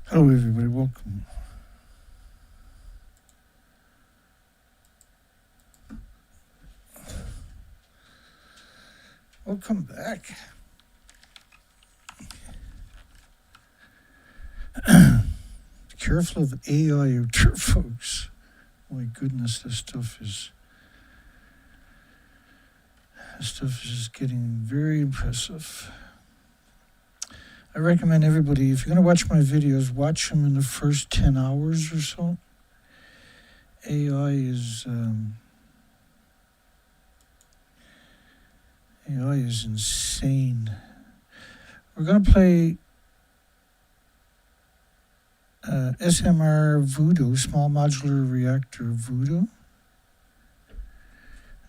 Hello, everybody. Welcome. Welcome back. Be careful of AI out there, folks. My goodness, this stuff is getting very impressive. I recommend everybody, if you're going to watch my videos, watch them in the first 10 hours or so. AI is insane. We're going to play SMR Voodoo, Small Modular Reactor Voodoo.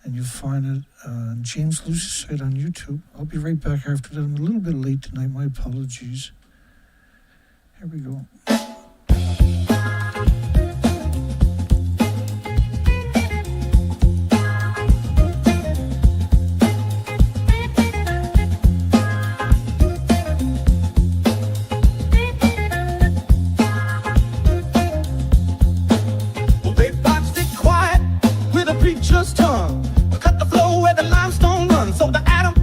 And you'll find it on James Luce's site on YouTube. I'll be right back after that. I'm a little bit late tonight. My apologies. Here we go. Well, they boxed it quiet with a preacher's tongue. So the atom,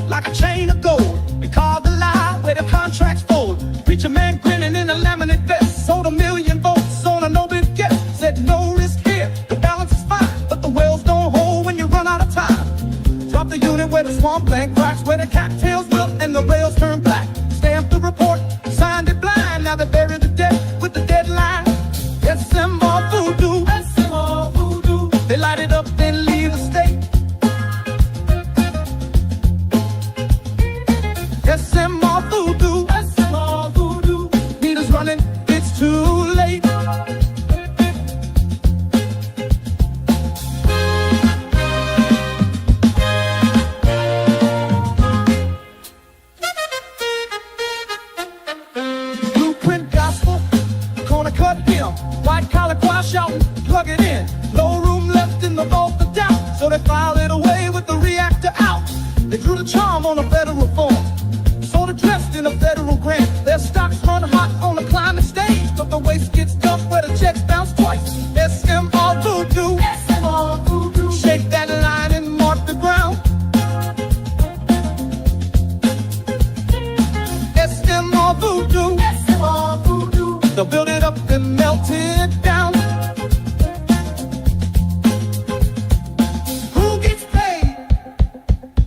like a chain of gold, we call the lie where the contracts fold. Preacher man grinning in a laminate vest, sold 1 million volts on a no-bid guess. Said no risk here, the balance is fine, but the wells don't hold when you run out of time. Drop the unit where the swampland cracks, where the cattails wilt and the rails turn black. Stamped the report, signed it blind, now they buried the dead with the deadline. SMR voodoo, SMR voodoo. They light it up, then leave the state. SMR voodoo, SMR voodoo. Meters running, it's too late. Blueprint gospel, corner cut him. White collar choir shouting, plug it in. No room left in the vault of doubt, so they filed it away with the reactor out. They drew the charm on a federal form. Dressed in a federal grant. Their stocks run hot on the climate stage, but the waste gets dumped where the checks bounce twice. SMR voodoo, SMR voodoo. Shake that line and mark the ground. SMR voodoo, SMR voodoo. They'll build it up and melt it down. Who gets paid?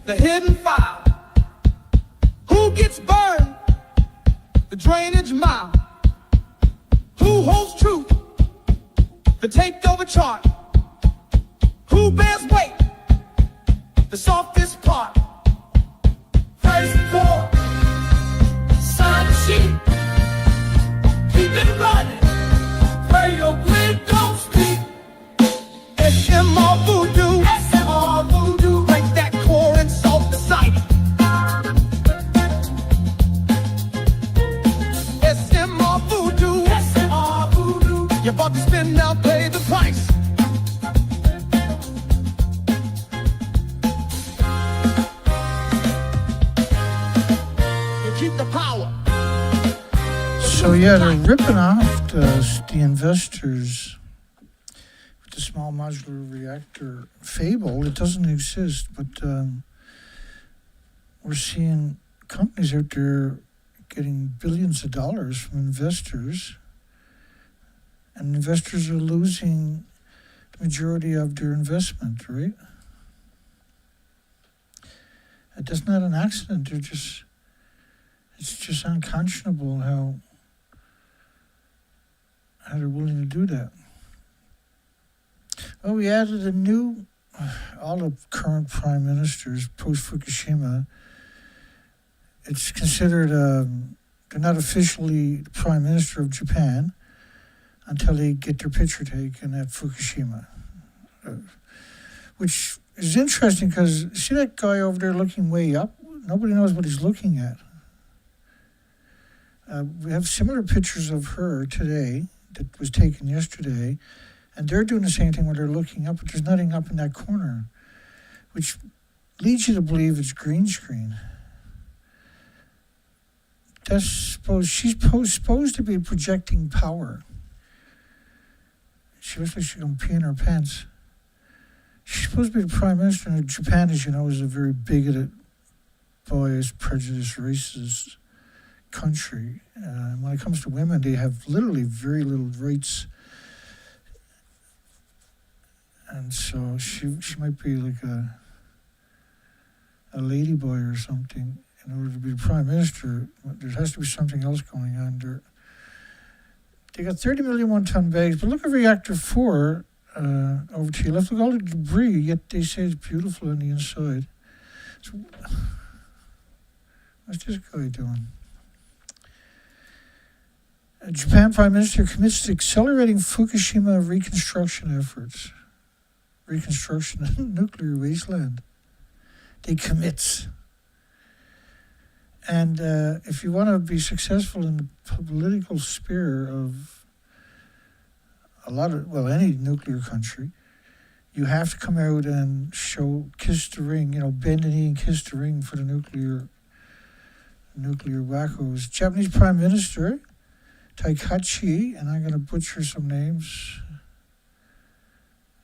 The hidden file. Who gets burned? The drainage mile. Who holds truth? The taped over chart. Who bears weight? The softest part. First floor. Sign the sheet. Keep it running. Where your grid don't speak. SMR voodoo. SMR voodoo. Break that core and salt the site. You're about to spin, now pay the price. You keep the power. So yeah, they're ripping off the investors with the small modular reactor fable. It doesn't exist, but we're seeing companies out there getting billions of dollars from investors. And investors are losing the majority of their investment, right? That's not an accident. It's just unconscionable how they're willing to do that. Well, we added a new, all the current prime ministers post-Fukushima. It's considered, they're not officially the prime minister of Japan until they get their picture taken at Fukushima, which is interesting because see that guy over there looking way up? Nobody knows what he's looking at. We have similar pictures of her today that was taken yesterday, and they're doing the same thing where they're looking up, but there's nothing up in that corner, which leads you to believe it's green screen. she's supposed to be projecting power. She looks like she's going to pee in her pants. She's supposed to be the prime minister. And Japan, as you know, is a very bigoted, biased, prejudiced, racist country. When it comes to women, they have literally very little rights. And so she might be like a ladyboy or something. In order to be the prime minister, there has to be something else going on there. They got 30 million one-ton bags, but look at reactor 4 over to your left. Look at all the debris, yet they say it's beautiful on the inside. So, what's this guy doing? Japan Prime Minister commits to accelerating Fukushima reconstruction efforts. Reconstruction of nuclear wasteland. They commit. And if you want to be successful in the political sphere of any nuclear country, you have to come out and kiss the ring, bend the knee and kiss the ring for the nuclear wackos. Japanese Prime Minister Takaichi, and I'm going to butcher some names,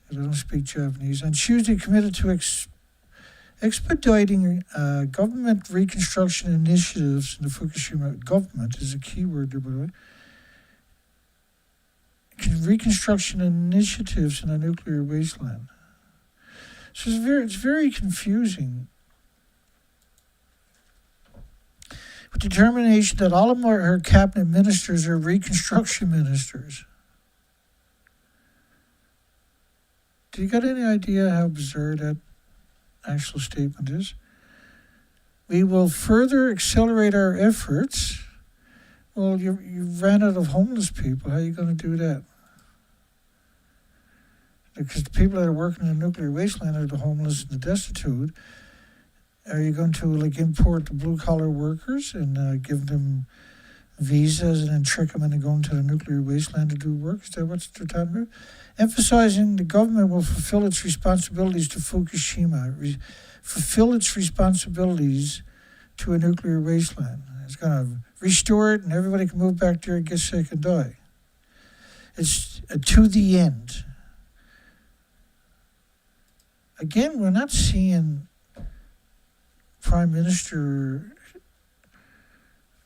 I don't speak Japanese, on Tuesday committed to expediting government reconstruction initiatives in the Fukushima. Government is a key word there, by the way. Reconstruction initiatives in a nuclear wasteland. So it's very confusing. With determination that all of her cabinet ministers are reconstruction ministers. Do you got any idea how bizarre that actual statement is? We will further accelerate our efforts. Well, you ran out of homeless people. How are you going to do that? Because the people that are working in the nuclear wasteland are the homeless and the destitute. Are you going to import the blue-collar workers and give them visas and then trick them into going to the nuclear wasteland to do work? Is that what they're talking about? Emphasizing the government will fulfill its responsibilities to Fukushima, fulfill its responsibilities to a nuclear wasteland. It's going to restore it and everybody can move back there and get sick and die. It's to the end. Again, we're not seeing prime minister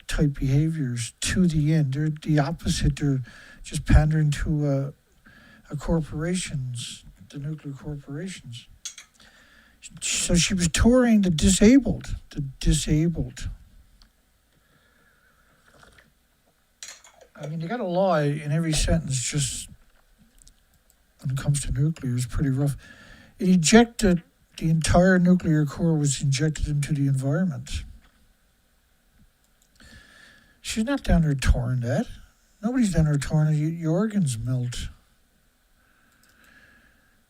type behaviors to the end. They're the opposite. They're just pandering to corporations, the nuclear corporations. So she was touring the disabled. I mean, you got to lie in every sentence just when it comes to nuclear. It's pretty rough. It ejected, the entire nuclear core was injected into the environment. She's not down there touring that. Nobody's down there touring it. Your organs melt.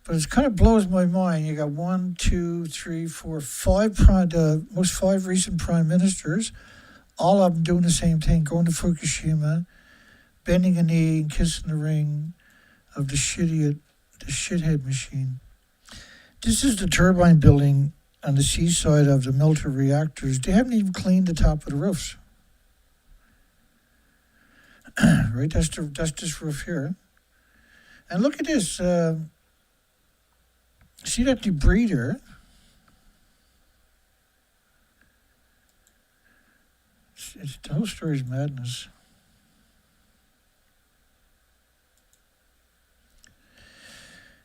But it kind of blows my mind. You got 1, 2, 3, 4, 5, most 5 recent prime ministers, all of them doing the same thing, going to Fukushima, bending a knee and kissing the ring of the shithead machine. This is the turbine building on the seaside of the melter reactors. They haven't even cleaned the top of the roofs. Right, that's this roof here. And look at this. See that debris there? The whole story is madness.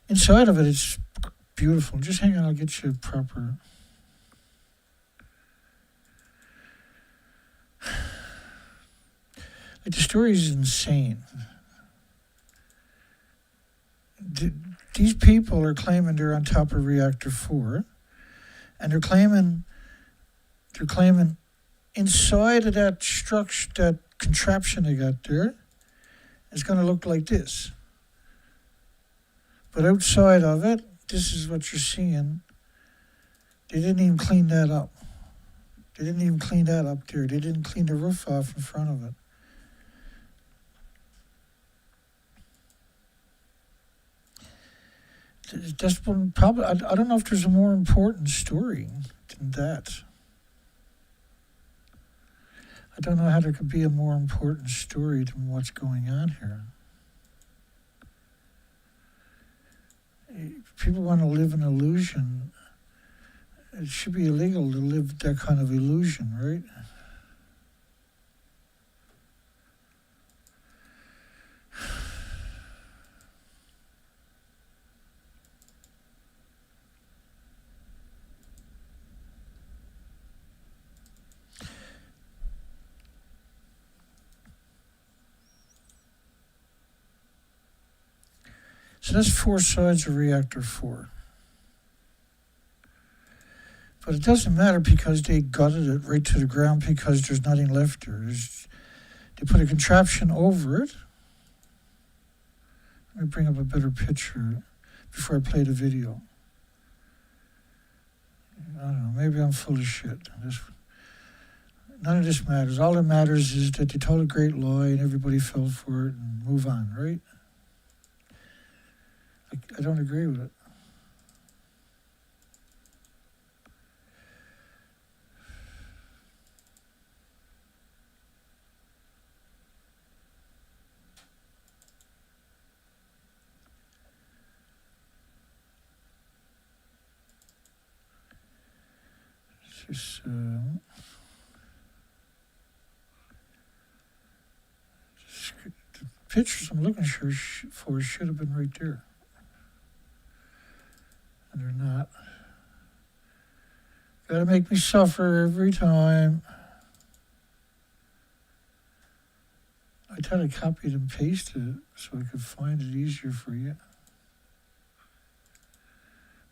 Inside of it, it's beautiful. Just hang on, I'll get you a proper. The story is insane. These people are claiming they're on top of reactor 4, and they're claiming inside of that structure, that contraption they got there, it's going to look like this. But outside of it, this is what you're seeing. They didn't even clean that up. They didn't even clean that up there. They didn't clean the roof off in front of it. That's one probably. I don't know if there's a more important story than that. I don't know how there could be a more important story than what's going on here. If people want to live an illusion, it should be illegal to live that kind of illusion, right? So that's 4 sides of reactor 4. But it doesn't matter because they gutted it right to the ground because there's nothing left there. They put a contraption over it. Let me bring up a better picture before I play the video. I don't know, maybe I'm full of shit. None of this matters. All that matters is that they told a great lie and everybody fell for it and move on, right? I don't agree with it. Just, the pictures I'm looking for should have been right there. And they're not. Gotta make me suffer every time. I tried to copy and paste it so I could find it easier for you.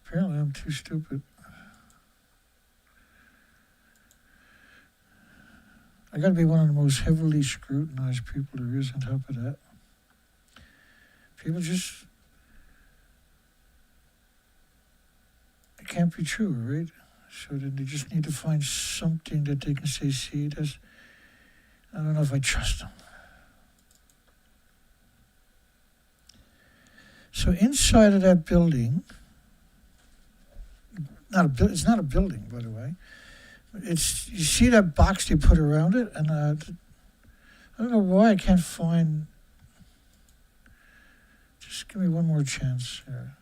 Apparently I'm too stupid. I gotta be one of the most heavily scrutinized people there is on top of that. People just, it can't be true, right? So then they just need to find something that they can say, see, that's, I don't know if I trust them. So inside of that building, it's not a building, by the way. It's, you see that box they put around it, and I don't know why I can't find. Just give me one more chance here.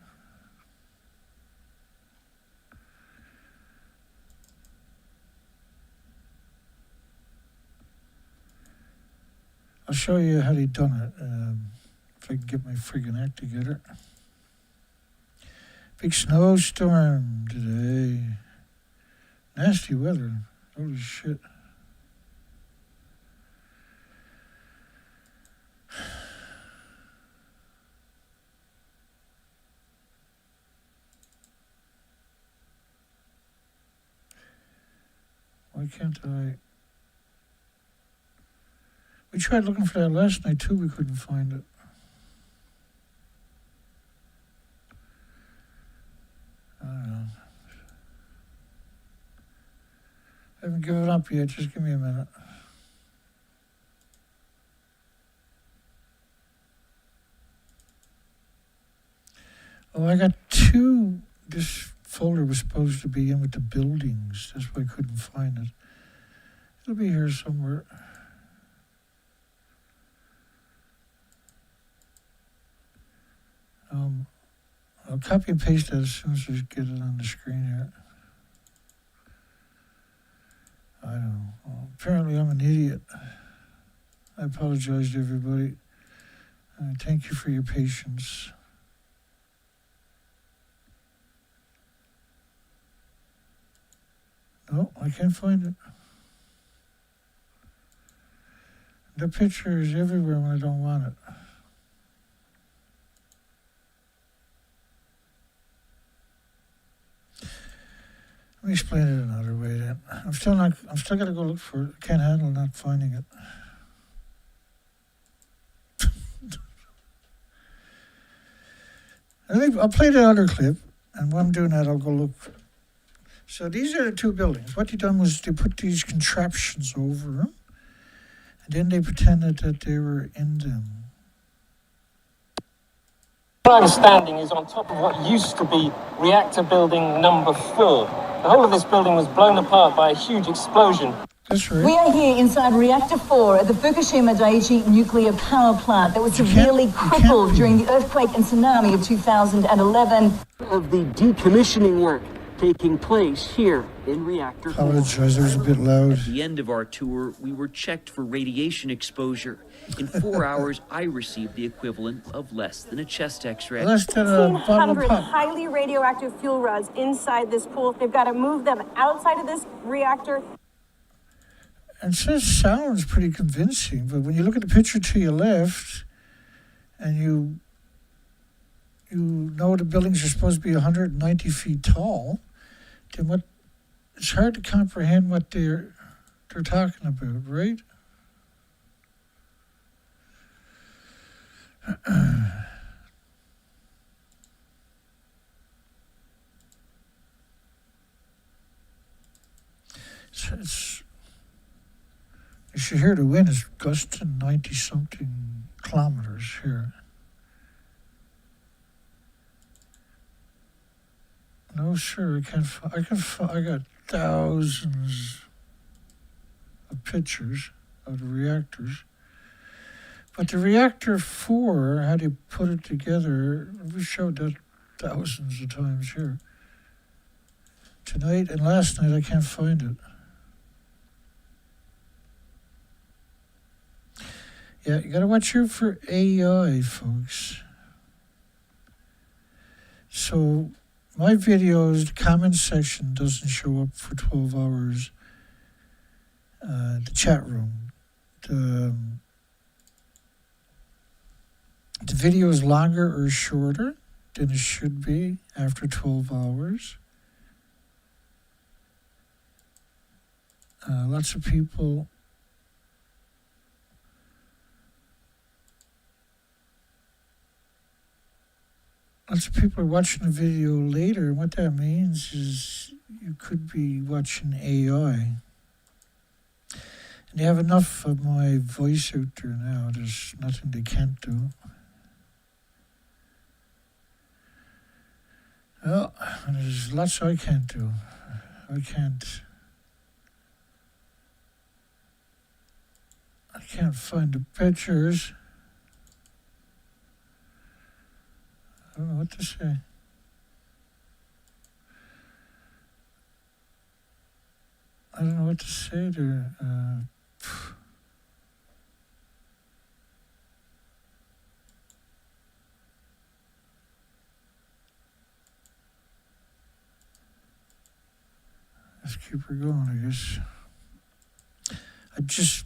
I'll show you how they done it, if I can get my friggin' act together. Big snowstorm today. Nasty weather. Holy shit. Why can't I? We tried looking for that last night too, we couldn't find it. I don't know. I haven't given up yet, just give me a minute. Oh, I got 2, this folder was supposed to be in with the buildings, that's why I couldn't find it. It'll be here somewhere. I'll copy and paste that as soon as I get it on the screen here. I don't know. Well, apparently I'm an idiot. I apologize to everybody. Thank you for your patience. No, I can't find it. The picture is everywhere when I don't want it. Let me explain it another way then. I'm still gonna go look for it. Can't handle not finding it. I'll play the other clip, and when I'm doing that, I'll go look. So these are the 2 buildings. What they done was they put these contraptions over them, and then they pretended that they were in them. Where I'm standing is on top of what used to be reactor building number 4. The whole of this building was blown apart by a huge explosion. That's right. We are here inside Reactor 4 at the Fukushima Daiichi nuclear power plant that was severely crippled during the earthquake and tsunami of 2011. Of the decommissioning work taking place here in Reactor 4. Apologize, it was a bit loud. At the end of our tour, we were checked for radiation exposure. In 4 hours, I received the equivalent of less than a chest x-ray. Less than a bottle of 1,500 pop. highly radioactive fuel rods inside this pool. They've got to move them outside of this reactor. And so it sounds pretty convincing, but when you look at the picture to your left, and you know the buildings are supposed to be 190 feet tall, then it's hard to comprehend what they're talking about, right? You should hear the wind is gusting 90-something kilometers here. No, sir, I got thousands of pictures of the reactors. But the reactor 4, how do you put it together? We showed that thousands of times here. Tonight and last night, I can't find it. Yeah, you gotta watch out for AI, folks. So, my videos, the comment section doesn't show up for 12 hours. The chat room. The video is longer or shorter than it should be after 12 hours. Lots of people are watching the video later, and what that means is you could be watching AI. And they have enough of my voice out there now, there's nothing they can't do. Well, there's lots I can't do. I can't find the pictures. I don't know what to say. I don't know what to say there. Let's keep her going, I guess.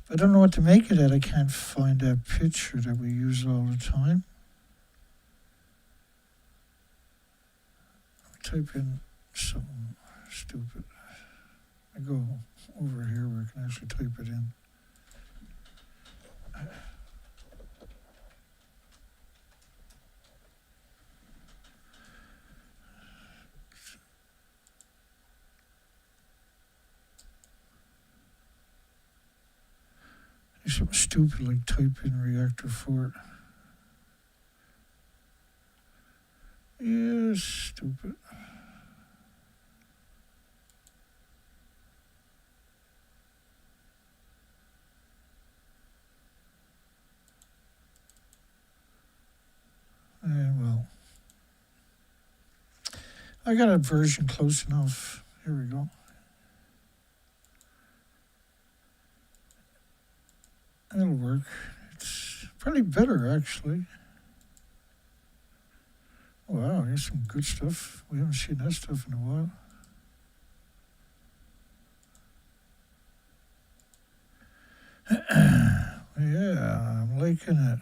I don't know what to make of that. I can't find that picture that we use all the time. Type in something stupid. I go over here where I can actually type it in. Do something stupid like type in reactor 4. Yeah, stupid. Well, I got a version close enough. Here we go. It'll work. It's probably better, actually. Wow, here's some good stuff. We haven't seen that stuff in a while. Yeah, I'm liking it.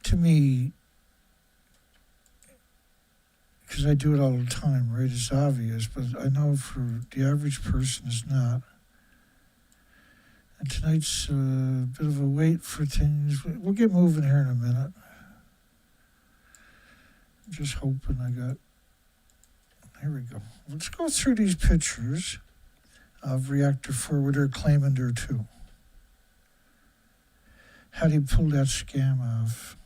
To me, because I do it all the time, right? It's obvious, but I know for the average person it's not. And tonight's a bit of a wait for things. We'll get moving here in a minute. I'm just hoping I got... Here we go. Let's go through these pictures of Reactor 4 where they're claiming there too. How do you pull that scam off?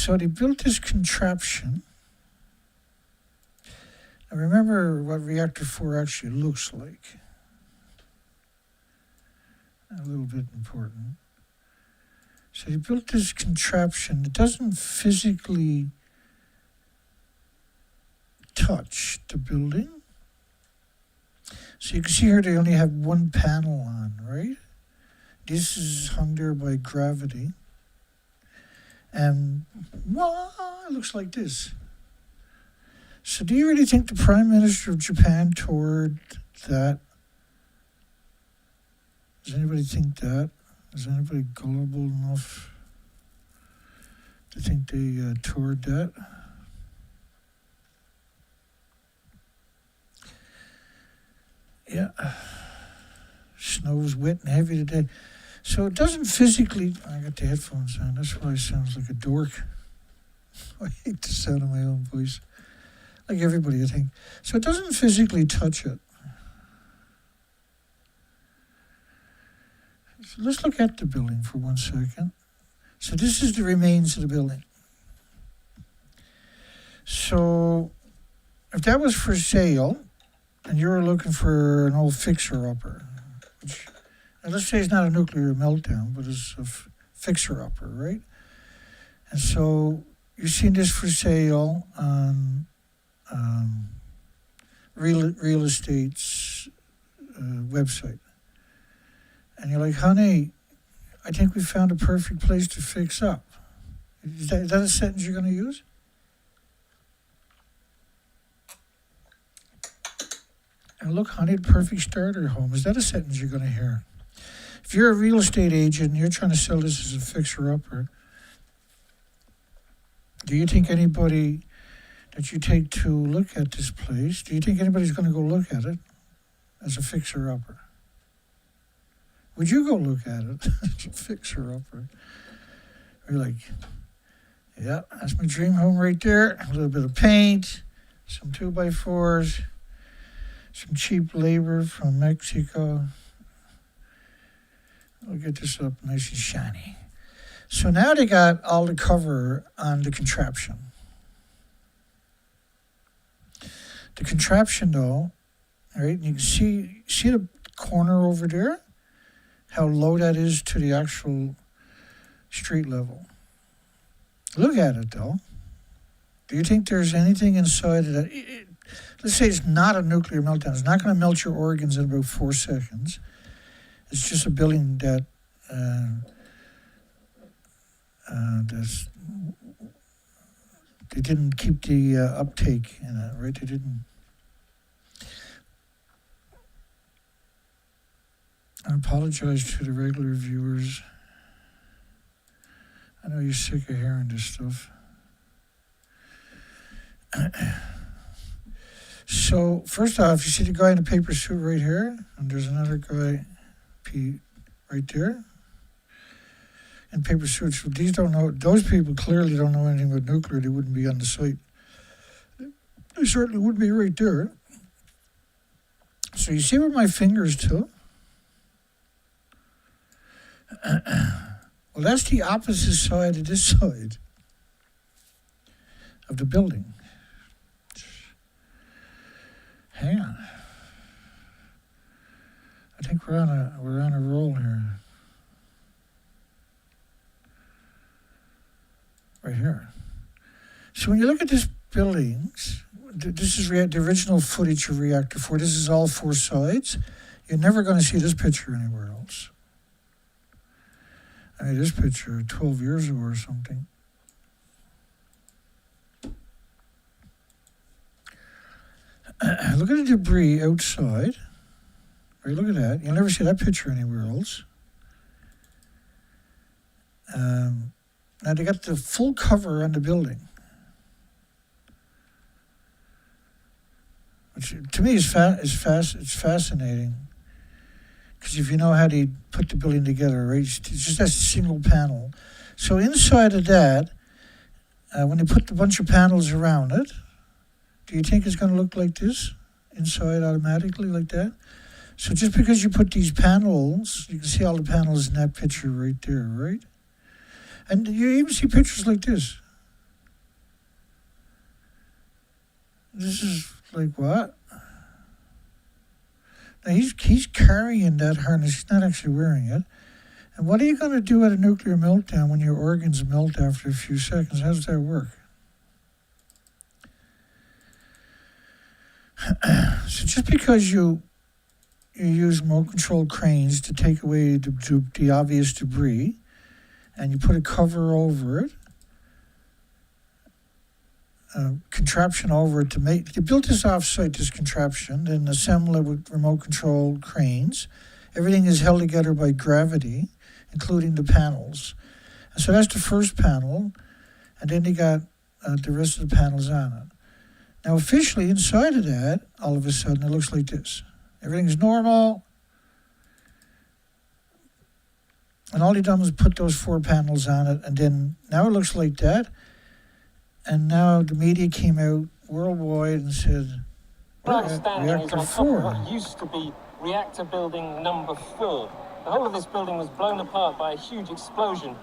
So they built this contraption. Now remember what reactor 4 actually looks like. A little bit important. So they built this contraption that doesn't physically touch the building. So you can see here they only have one panel on, right? This is hung there by gravity. And it looks like this. So do you really think the Prime Minister of Japan toured that? Does anybody think that? Is anybody gullible enough to think they toured that? Yeah. Snow's wet and heavy today. So it doesn't physically, I got the headphones on, that's why it sounds like a dork. I hate the sound of my own voice. Like everybody, I think. So it doesn't physically touch it. So let's look at the building for 1 second. So this is the remains of the building. So if that was for sale, and you were looking for an old fixer-upper, which, and let's say it's not a nuclear meltdown, but it's a fixer-upper, right? And so you've seen this for sale on real estate's website. And you're like, honey, I think we found a perfect place to fix up. Is that a sentence you're going to use? And look, honey, the perfect starter home. Is that a sentence you're going to hear? If you're a real estate agent and you're trying to sell this as a fixer-upper, do you think anybody that you take to look at this place, do you think anybody's going to go look at it as a fixer-upper? Would you go look at it as a fixer-upper? You're like, yeah, that's my dream home right there. A little bit of paint, some 2x4s, some cheap labor from Mexico. We'll get this up nice and shiny. So now they got all the cover on the contraption. The contraption, though, right? You can see the corner over there, how low that is to the actual street level. Look at it, though. Do you think there's anything inside of that? Let's say it's not a nuclear meltdown. It's not going to melt your organs in about 4 seconds. It's just a building that they didn't keep the uptake in it, right? They didn't. I apologize to the regular viewers. I know you're sick of hearing this stuff. So, first off, you see the guy in the paper suit right here, and there's another guy, Pete, right there, in paper suits. These don't know, those people clearly don't know anything about nuclear. They wouldn't be on the site. They certainly would be right there. So you see where my fingers to? Well, that's the opposite side of this side of the building. Hang on. I think we're on a roll here. Right here. So when you look at this buildings, this is the original footage of Reactor 4. This is all 4 sides. You're never going to see this picture anywhere else. I mean, this picture 12 years ago or something. Look at the debris outside. Right, look at that. You'll never see that picture anywhere else. Now they got the full cover on the building, which to me is fascinating. Because if you know how they put the building together, right, it's just that single panel. So inside of that, when they put a bunch of panels around it, do you think it's going to look like this inside automatically like that? So just because you put these panels, you can see all the panels in that picture right there, right? And you even see pictures like this. This is like what? Now he's carrying that harness. He's not actually wearing it. And what are you going to do at a nuclear meltdown when your organs melt after a few seconds? How does that work? So just because you use remote-controlled cranes to take away the obvious debris, and you put a cover over it, contraption over it to make... You built this off-site, this contraption, then assemble it with remote-controlled cranes. Everything is held together by gravity, including the panels. And so that's the first panel, and then you got the rest of the panels on it. Now, officially, inside of that, all of a sudden, it looks like this. Everything's normal. And all he done was put those 4 panels on it, and then now it looks like that. And now the media came out worldwide and said, My understanding is reactor on top 4. of what used to be reactor building number 4. The whole of this building was blown apart by a huge explosion.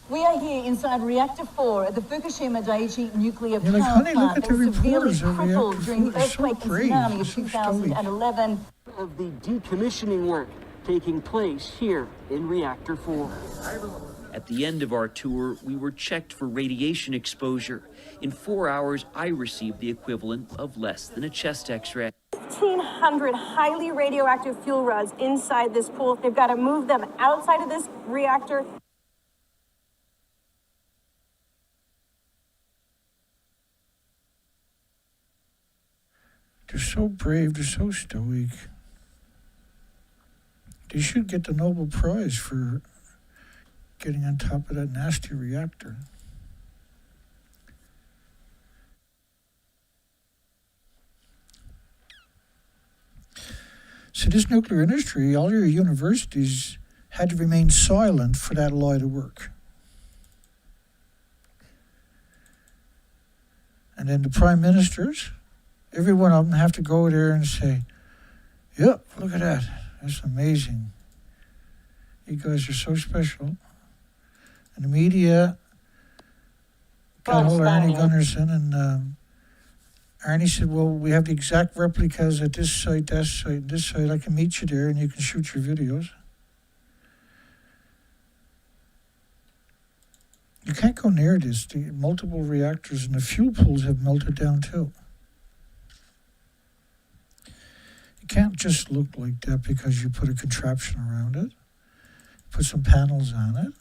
We are here inside Reactor 4 at the Fukushima Daiichi nuclear You're like, power honey, look plant at that the was severely reporters of crippled Reactor during the 4. They're so earthquake and brave. tsunami They're of so 2011. Of the decommissioning work taking place here in Reactor 4. At the end of our tour, we were checked for radiation exposure. In 4 hours, I received the equivalent of less than a chest x-ray. 1,500 highly radioactive fuel rods inside this pool. They've got to move them outside of this reactor. They're so brave. They're so stoic. They should get the Nobel Prize for getting on top of that nasty reactor. So this nuclear industry, all your universities had to remain silent for that law to work. And then the prime ministers, every one of them have to go there and say, yep, look at that. That's amazing. You guys are so special. And the media got hold of Arnie Gunnarsson, and Arnie said, well, we have the exact replicas at this site, that site, this site. I can meet you there and you can shoot your videos. You can't go near this. The multiple reactors and the fuel pools have melted down too. You can't just look like that because you put a contraption around it, put some panels on it.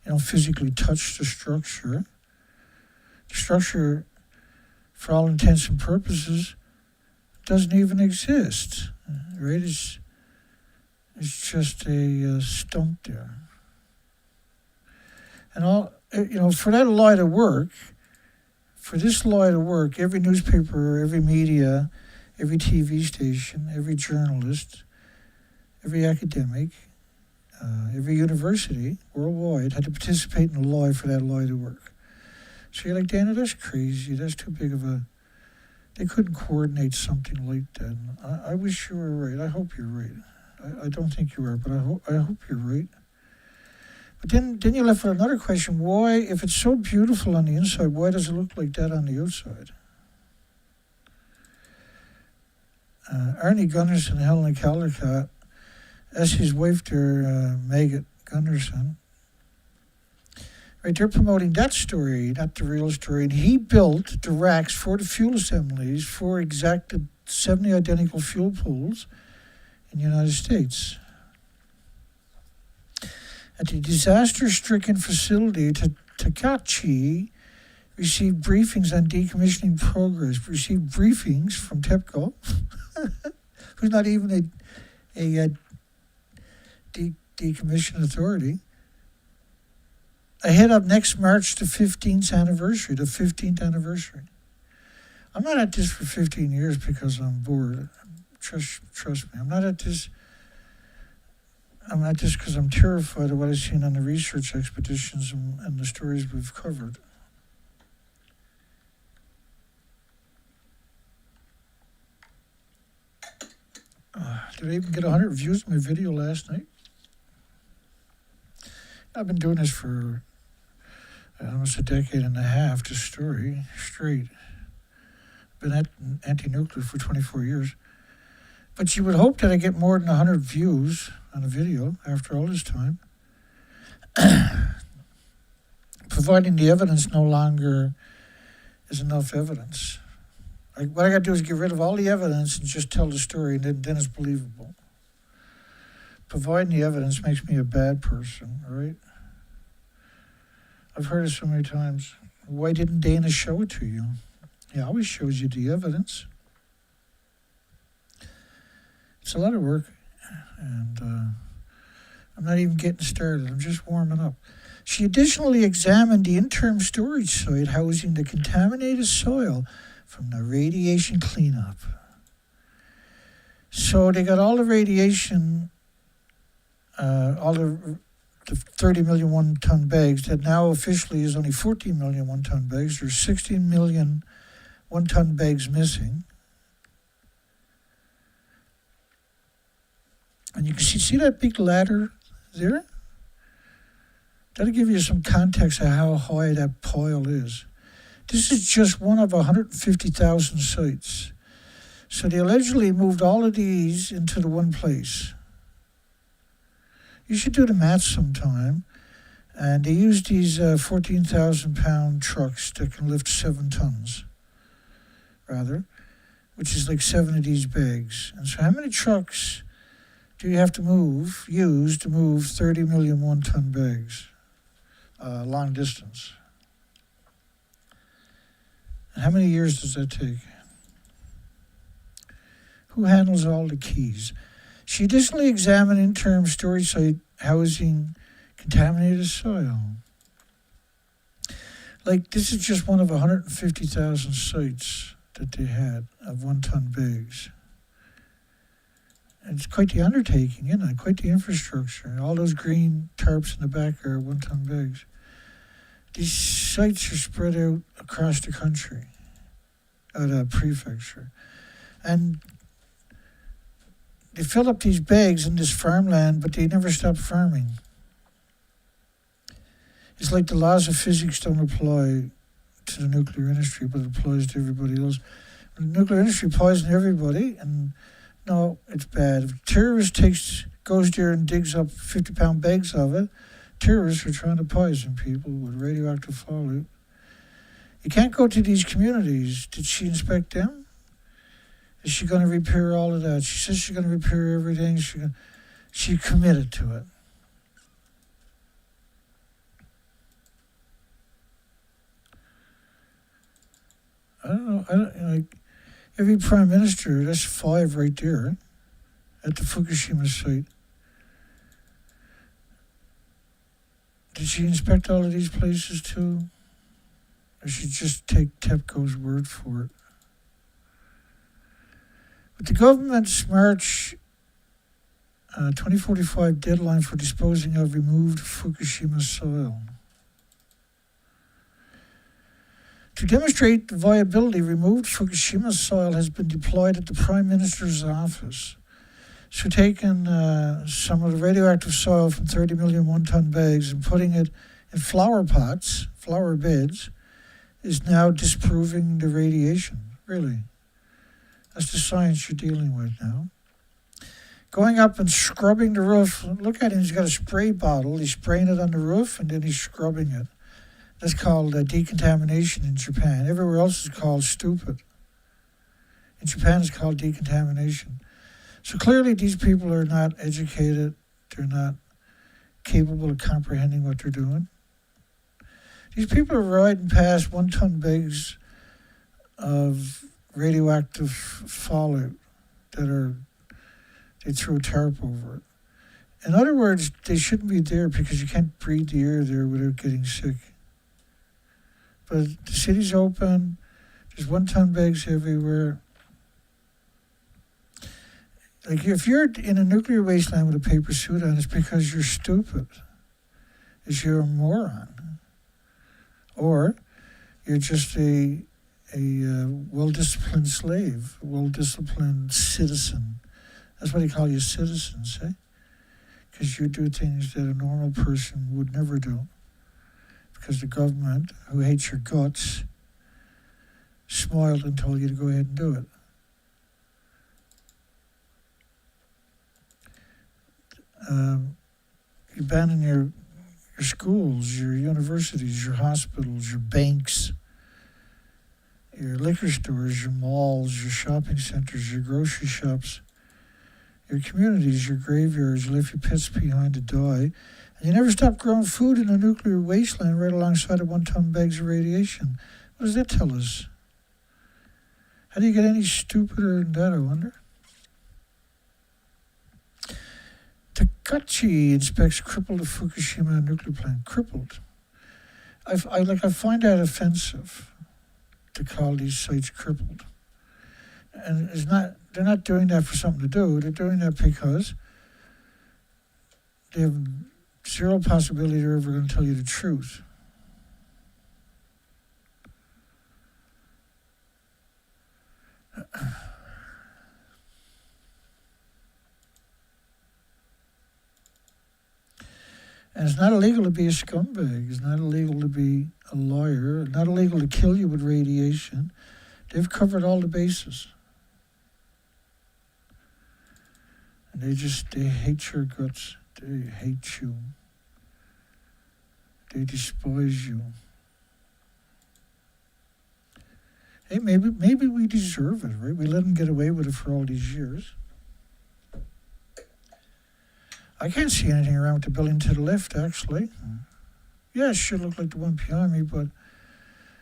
You don't physically touch the structure. The structure, for all intents and purposes, doesn't even exist, right? It's just a stump there. And all, for that law to work, for this law to work, every newspaper, every media, every TV station, every journalist, every academic, every university worldwide had to participate in the law for that law to work. So you're like, Dana, that's crazy. That's too big of a... They couldn't coordinate something like that. I wish you were right. I hope you're right. I don't think you are, but I hope you're right. But then you're left with another question. Why, if it's so beautiful on the inside, why does it look like that on the outside? Arnie Gunnarsson and Helena Caldicott, as his wife there, Megan Gunnarsson, right, they're promoting that story, not the real story. And he built the racks for the fuel assemblies for exacted 70 identical fuel pools in the United States. At the disaster-stricken facility, Takaichi received briefings on decommissioning progress, received briefings from TEPCO, who's not even a decommission authority, ahead of next March, the 15th anniversary. I'm not at this for 15 years because I'm bored. Trust me. I'm not at this because I'm terrified of what I've seen on the research expeditions and the stories we've covered. Did I even get 100 views on my video last night? I've been doing this for almost a decade and a half, this story, straight. been anti-nuclear for 24 years. But you would hope that I get more than 100 views on a video after all this time. Providing the evidence no longer is enough evidence. What I got to do is get rid of all the evidence and just tell the story, and then it's believable. Providing the evidence makes me a bad person, right? I've heard it so many times. Why didn't Dana show it to you? He always shows you the evidence. It's a lot of work, and I'm not even getting started. I'm just warming up. She additionally examined the interim storage site housing the contaminated soil from the radiation cleanup. So they got all the radiation, all the 30 million one-ton bags that now officially is only 14 million one-ton bags. There's 16 million one-ton bags missing. And you can see that big ladder there? That'll give you some context of how high that pile is. This is just one of 150,000 sites. So they allegedly moved all of these into the one place. You should do the math sometime. And they use these 14,000-pound trucks that can lift 7 tons, rather, which is like 7 of these bags. And so how many trucks do you have to use to move 30 million one-ton bags, long distance? And how many years does that take? Who handles all the keys? She additionally examined interim storage site housing contaminated soil. Like, this is just one of 150,000 sites that they had of one-ton bags. And it's quite the undertaking, isn't it? Quite the infrastructure. All those green tarps in the back are one-ton bags. These sites are spread out across the country at a prefecture. And they fill up these bags in this farmland, but they never stop farming. It's like the laws of physics don't apply to the nuclear industry, but it applies to everybody else. When the nuclear industry poisons everybody, and no, it's bad. If a terrorist goes there and digs up 50-pound bags of it, terrorists are trying to poison people with radioactive fallout. You can't go to these communities. Did she inspect them? Is she going to repair all of that? She says she's going to repair everything. She committed to it. I don't know. Like every prime minister, that's 5 right there at the Fukushima site. Did she inspect all of these places too? Or should she just take TEPCO's word for it? With the government's March 2045 deadline for disposing of removed Fukushima soil. To demonstrate the viability, removed Fukushima soil has been deployed at the Prime Minister's office. So taking some of the radioactive soil from 30 million one-ton bags and putting it in flower pots, flower beds, is now disproving the radiation, really. That's the science you're dealing with now. Going up and scrubbing the roof. Look at him, he's got a spray bottle. He's spraying it on the roof and then he's scrubbing it. That's called decontamination in Japan. Everywhere else is called stupid. In Japan, it's called decontamination. So clearly these people are not educated. They're not capable of comprehending what they're doing. These people are riding past one-ton bags of radioactive fallout that they threw a tarp over it. In other words, they shouldn't be there because you can't breathe the air there without getting sick. But the city's open, there's one-ton bags everywhere. Like, if you're in a nuclear wasteland with a paper suit on, it's because you're stupid. It's you're a moron. Or you're just a well-disciplined slave, a well-disciplined citizen. That's why they call you citizens, eh? Because you do things that a normal person would never do. Because the government, who hates your guts, smiled and told you to go ahead and do it. You abandon your schools, your universities, your hospitals, your banks, your liquor stores, your malls, your shopping centers, your grocery shops, your communities, your graveyards. You left your pets behind to die. And you never stopped growing food in a nuclear wasteland right alongside of 1-ton bags of radiation. What does that tell us? How do you get any stupider than that, I wonder? Takaichi inspects crippled Fukushima nuclear plant. Crippled. I find that offensive to call these sites crippled. And they're not doing that for something to do. They're doing that because they have zero possibility they're ever going to tell you the truth. And it's not illegal to be a scumbag. It's not illegal to be a liar. It's not illegal to kill you with radiation. They've covered all the bases. And they hate your guts. They hate you. They despise you. Hey, maybe we deserve it, right? We let them get away with it for all these years. I can't see anything around with the building to the left, actually. Yeah, it should look like the one behind me, but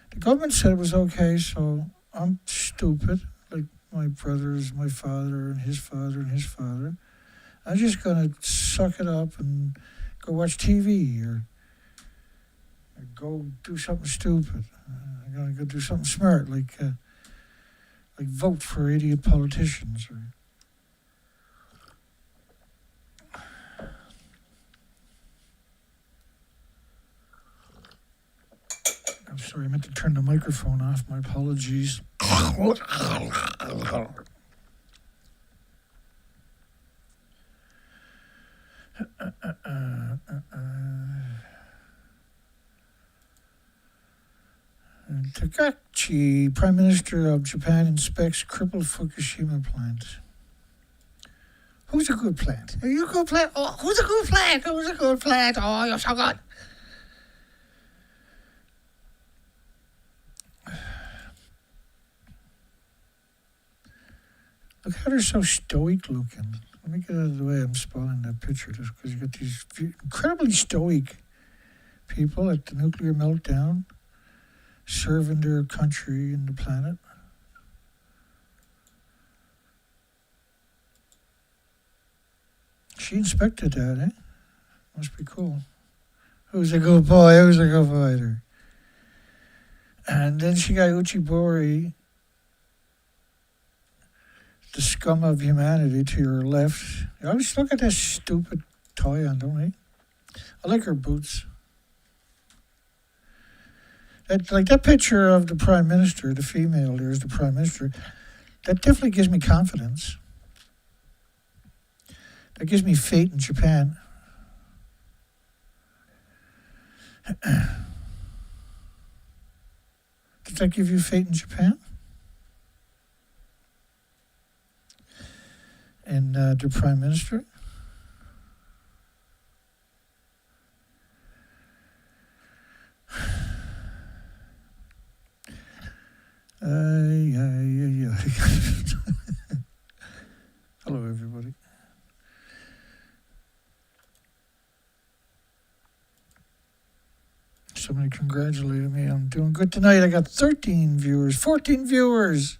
the government said it was okay, so I'm stupid, like my brothers, my father, and his father, and his father. I'm just going to suck it up and go watch TV or go do something stupid. I'm going to go do something smart, like vote for idiot politicians. Or I'm sorry, I meant to turn the microphone off. My apologies. Takaichi, Prime Minister of Japan, inspects crippled Fukushima plant. Who's a good plant? Are you a good plant? Oh, who's a good plant? Who's a good plant? Oh, you're so good. Look how they're so stoic looking. Let me get out of the way. I'm spoiling that picture just because you got these incredibly stoic people at the nuclear meltdown, serving their country and the planet. She inspected that, eh? Must be cool. Who's a good boy? Who's a good fighter? And then she got Uchibori, the scum of humanity, to your left. You always look at that stupid toy on, don't they? I like her boots. That picture of the Prime Minister, the female there is the Prime Minister, that definitely gives me confidence. That gives me faith in Japan. Does that give you faith in Japan? And the Prime Minister? Hello, everybody. Somebody congratulated me. I'm doing good tonight. I got 13 viewers, 14 viewers.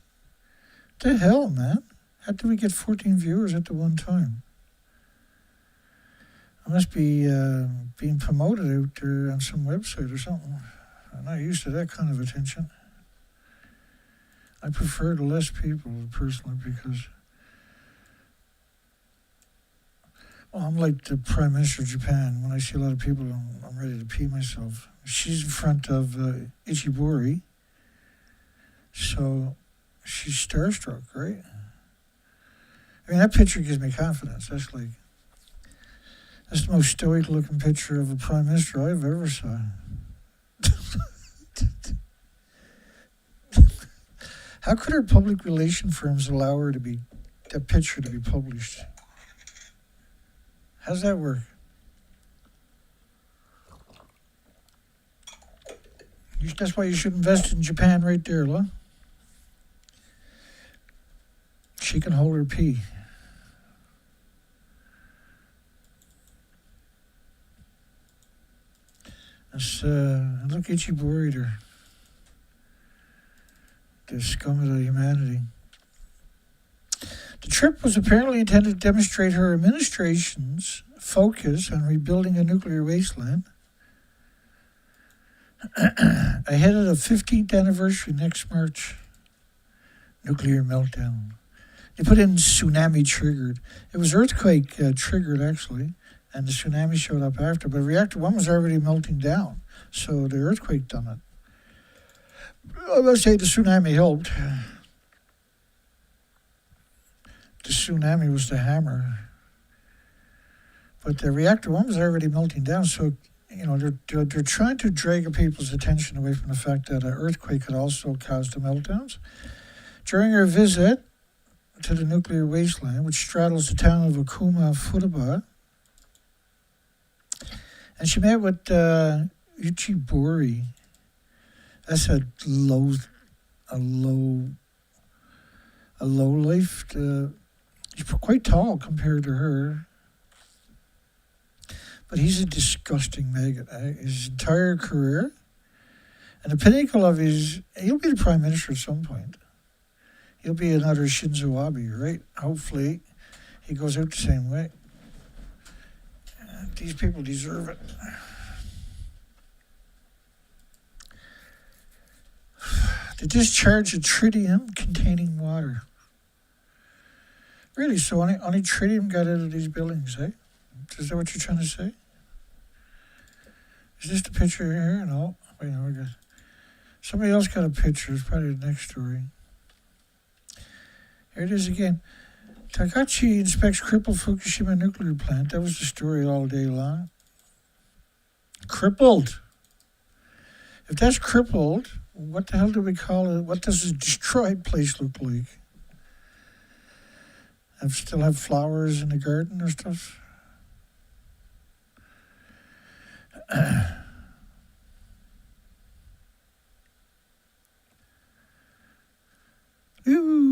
What the hell, man? How did we get 14 viewers at the one time? I must be being promoted out there on some website or something. I'm not used to that kind of attention. I prefer the less people, personally, because I'm like the Prime Minister of Japan. When I see a lot of people, I'm ready to pee myself. She's in front of Ichibori, so she's starstruck, right? I mean, that picture gives me confidence. That's the most stoic-looking picture of a Prime Minister I've ever saw. How could our public relation firms allow her to be, that picture to be published? How's that work? That's why you should invest in Japan right there, Law. She can hold her pee. That's, look, Ichibori there. The scum of humanity. The trip was apparently intended to demonstrate her administration's focus on rebuilding a nuclear wasteland ahead of the 15th anniversary next March. Nuclear meltdown. They put in tsunami triggered. It was earthquake triggered, actually, and the tsunami showed up after. But reactor 1 was already melting down, so the earthquake done it. I must say the tsunami helped. The tsunami was the hammer. But the reactor 1 was already melting down, so they're trying to drag people's attention away from the fact that an earthquake could also cause the meltdowns. During her visit to the nuclear wasteland, which straddles the town of Okuma Futaba, and she met with Ichibori. That's a low life. He's quite tall compared to her, but he's a disgusting maggot. His entire career, and the pinnacle of he'll be the prime minister at some point. He'll be another Shinzo Abe, right? Hopefully, he goes out the same way. These people deserve it. To discharge a tritium containing water. Really, so only tritium got out of these buildings, eh? Is that what you're trying to say? Is this the picture here? No. Wait, no, we got somebody else got a picture. It's probably the next story. Here it is again. Takaichi inspects crippled Fukushima nuclear plant. That was the story all day long. Crippled. If that's crippled, what the hell do we call it? What does a destroyed place look like? Still have flowers in the garden or stuff? Ooh.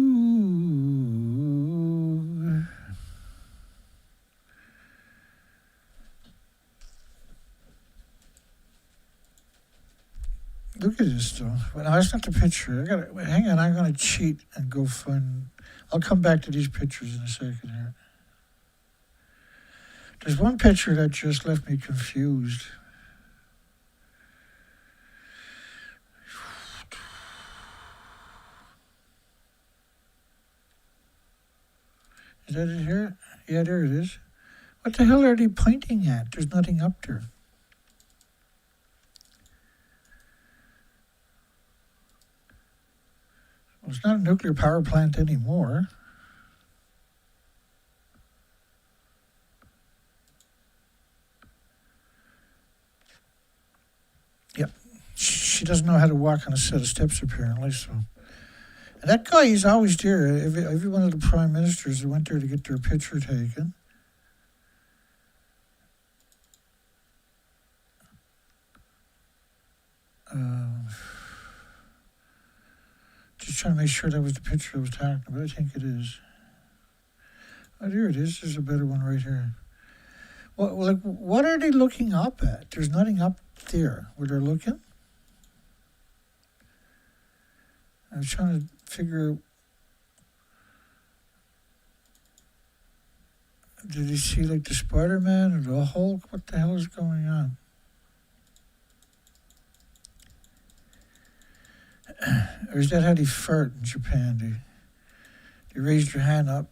Look at this, though. Well, no, that's not the picture. Hang on, I'm going to cheat and go find... I'll come back to these pictures in a second here. There's one picture that just left me confused. Is that it here? Yeah, there it is. What the hell are they pointing at? There's nothing up there. Well, it's not a nuclear power plant anymore. Yep. She doesn't know how to walk on a set of steps, apparently, so... And that guy, he's always there. Every one of the prime ministers that went there to get their picture taken. Just trying to make sure that was the picture I was talking about. I think it is. Oh, there it is. There's a better one right here. Well, like, what are they looking up at? There's nothing up there where they're looking. I was trying to figure out, did he see like the Spider-Man or the Hulk? What the hell is going on? Or is that how they fart in Japan? They raise their hand up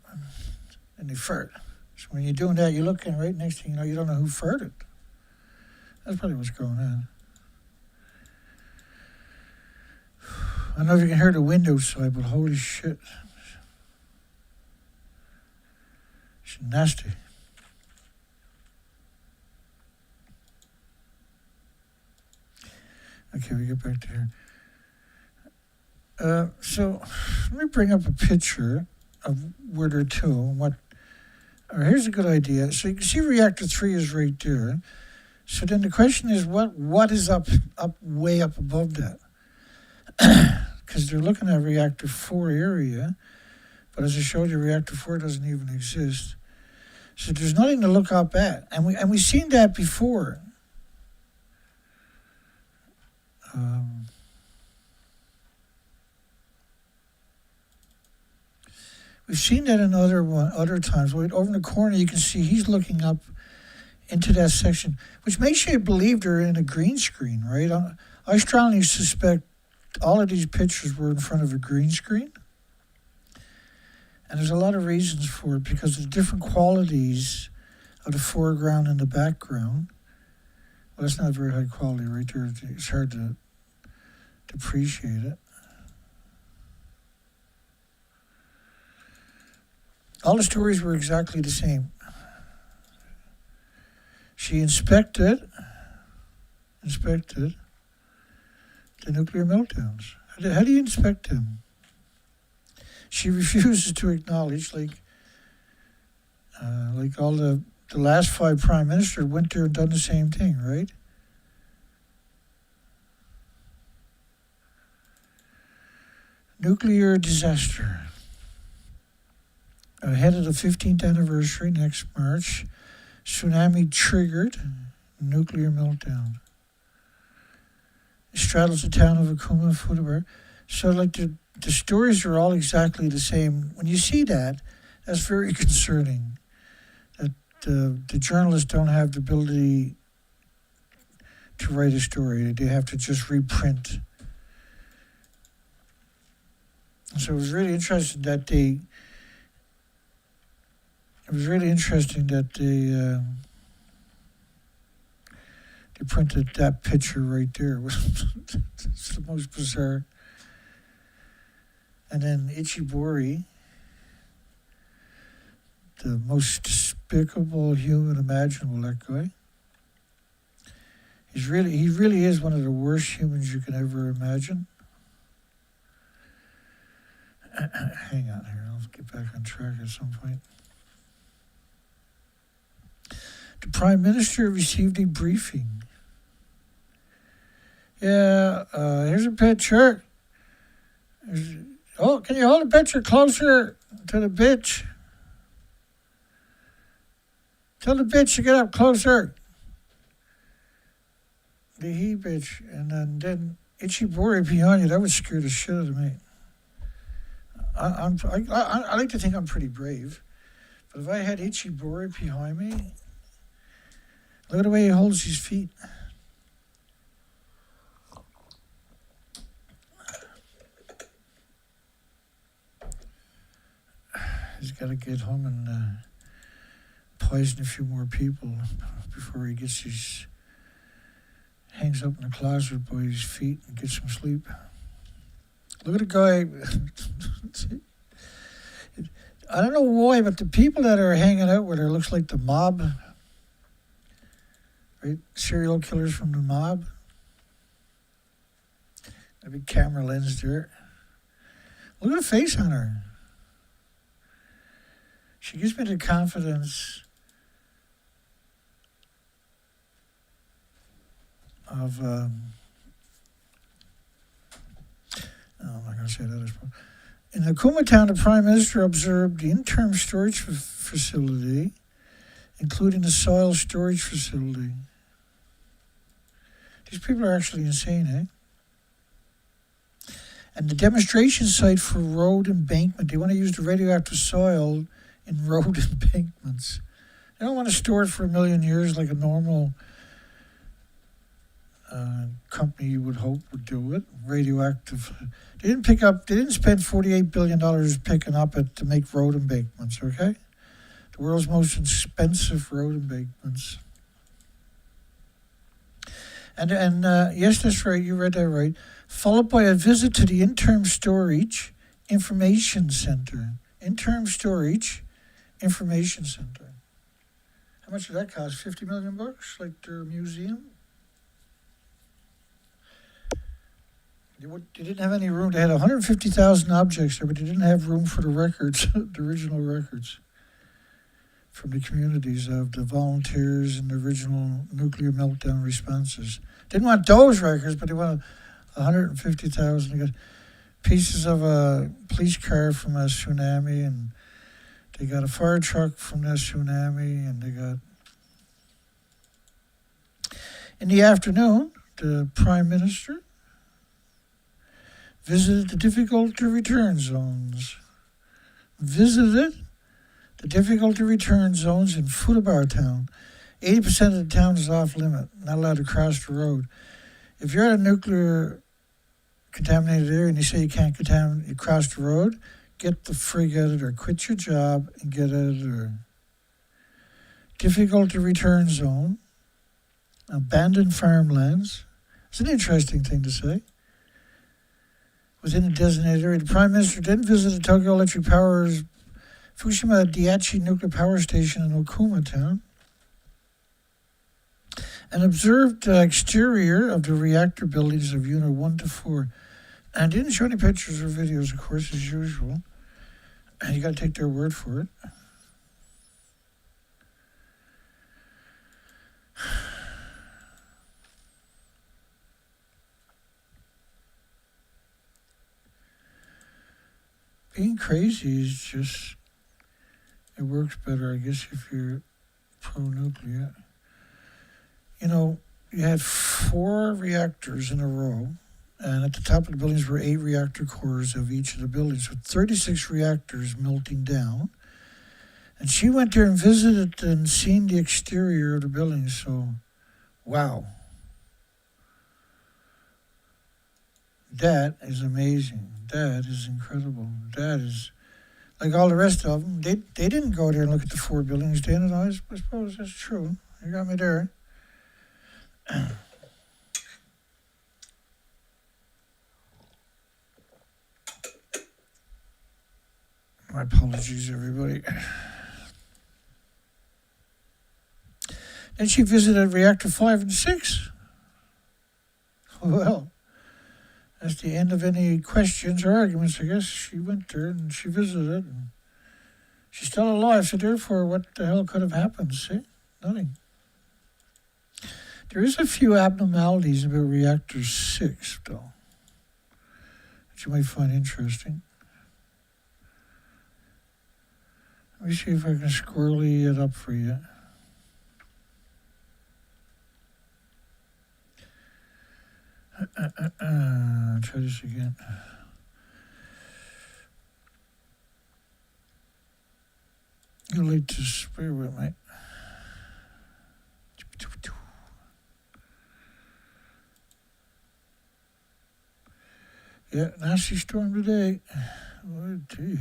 and they fart. So when you're doing that, you're looking right next thing you know, you don't know who farted. That's probably what's going on. I don't know if you can hear the window side, but holy shit. It's nasty. Okay, we get back to here. So let me bring up a picture of where they're to and what. Here's a good idea. So you can see reactor 3 is right there. So then the question is, what is way up above that? Because they're looking at reactor 4 area, but as I showed you, reactor 4 doesn't even exist. So there's nothing to look up at, and we've seen that before. We've seen that in other times. Over in the corner, you can see he's looking up into that section, which makes you believe they're in a green screen, right? I strongly suspect all of these pictures were in front of a green screen. And there's a lot of reasons for it because of the different qualities of the foreground and the background. Well, that's not very high quality right there. It's hard to appreciate it. All the stories were exactly the same. She inspected the nuclear meltdowns. How do you inspect them? She refuses to acknowledge, like all the last 5 prime ministers went there and done the same thing, right? Nuclear disaster. Ahead of the 15th anniversary next March, tsunami triggered nuclear meltdown. It straddles the town of Fukushima. So like the stories are all exactly the same. When you see that, that's very concerning. That the journalists don't have the ability to write a story. They have to just reprint. So it was really interesting that they printed that picture right there. It's the most bizarre. And then Ichibori, the most despicable human imaginable, that guy. He really is one of the worst humans you can ever imagine. Hang on here, I'll get back on track at some point. The Prime Minister received a briefing. Yeah, here's a picture. Can you hold the picture closer to the bitch? Tell the bitch to get up closer. The he bitch. And then Ichibori behind you, that would scare the shit out of me. I like to think I'm pretty brave. But if I had Ichibori behind me, look at the way he holds his feet. He's got to get home and poison a few more people before he hangs up in the closet by his feet and gets some sleep. Look at the guy. I don't know why, but the people that are hanging out with her looks like the mob. Right? Serial killers from the mob. A big camera lens there. Look at the face on her. She gives me the confidence of, I'm not going to say that. In the Kumatown, the Prime Minister observed the interim storage facility, including the soil storage facility. These people are actually insane, eh? And the demonstration site for road embankment, they want to use the radioactive soil in road embankments. They don't want to store it for 1 million years like a normal company you would hope would do it. Radioactive. They didn't spend $48 billion picking up it to make road embankments, okay? The world's most expensive road embankments. And yes, that's right, you read that right. Followed by a visit to the Interim Storage Information Center. Interim Storage Information Center. How much did that cost? $50 million, like their museum? They didn't have any room. They had 150,000 objects there, but they didn't have room for the records, the original records from the communities of the volunteers and the original nuclear meltdown responses. Didn't want those records, but they wanted 150,000. They got pieces of a police car from a tsunami, and they got a fire truck from that tsunami, and they got... In the afternoon, the Prime Minister visited the difficult to return zones. Visited the difficult to return zones in Fukushima town. 80% of the town is off limit, not allowed to cross the road. If you're at a nuclear contaminated area and you say you can't cross the road, get the frig out of there. Quit your job and get out of there. Difficult to return zone. Abandoned farmlands. It's an interesting thing to say. Within a designated area, the Prime Minister didn't visit the Tokyo Electric Power's Fukushima Daiichi nuclear power station in Okuma town and observed the exterior of the reactor buildings of Unit 1 to 4. And didn't show any pictures or videos, of course, as usual. And you got to take their word for it. Being crazy is just, it works better, I guess, if you're pro-nuclear. You know, you had 4 reactors in a row, and at the top of the buildings were 8 reactor cores of each of the buildings, with 36 reactors melting down. And she went there and visited and seen the exterior of the buildings, so, wow. That is amazing. That is incredible. That is, like all the rest of them, they didn't go there and look at the 4 buildings, Dan, and I suppose that's true. You got me there. My apologies, everybody. Then she visited reactor 5 and 6. Well, that's the end of any questions or arguments, I guess. She went there and she visited, and she's still alive, so therefore, what the hell could have happened, see? Nothing. There is a few abnormalities about reactor 6, though, that you might find interesting. Let me see if I can squirrely it up for you. Try this again. You'll need to spare with me. Yeah, nasty storm today. Oh, gee.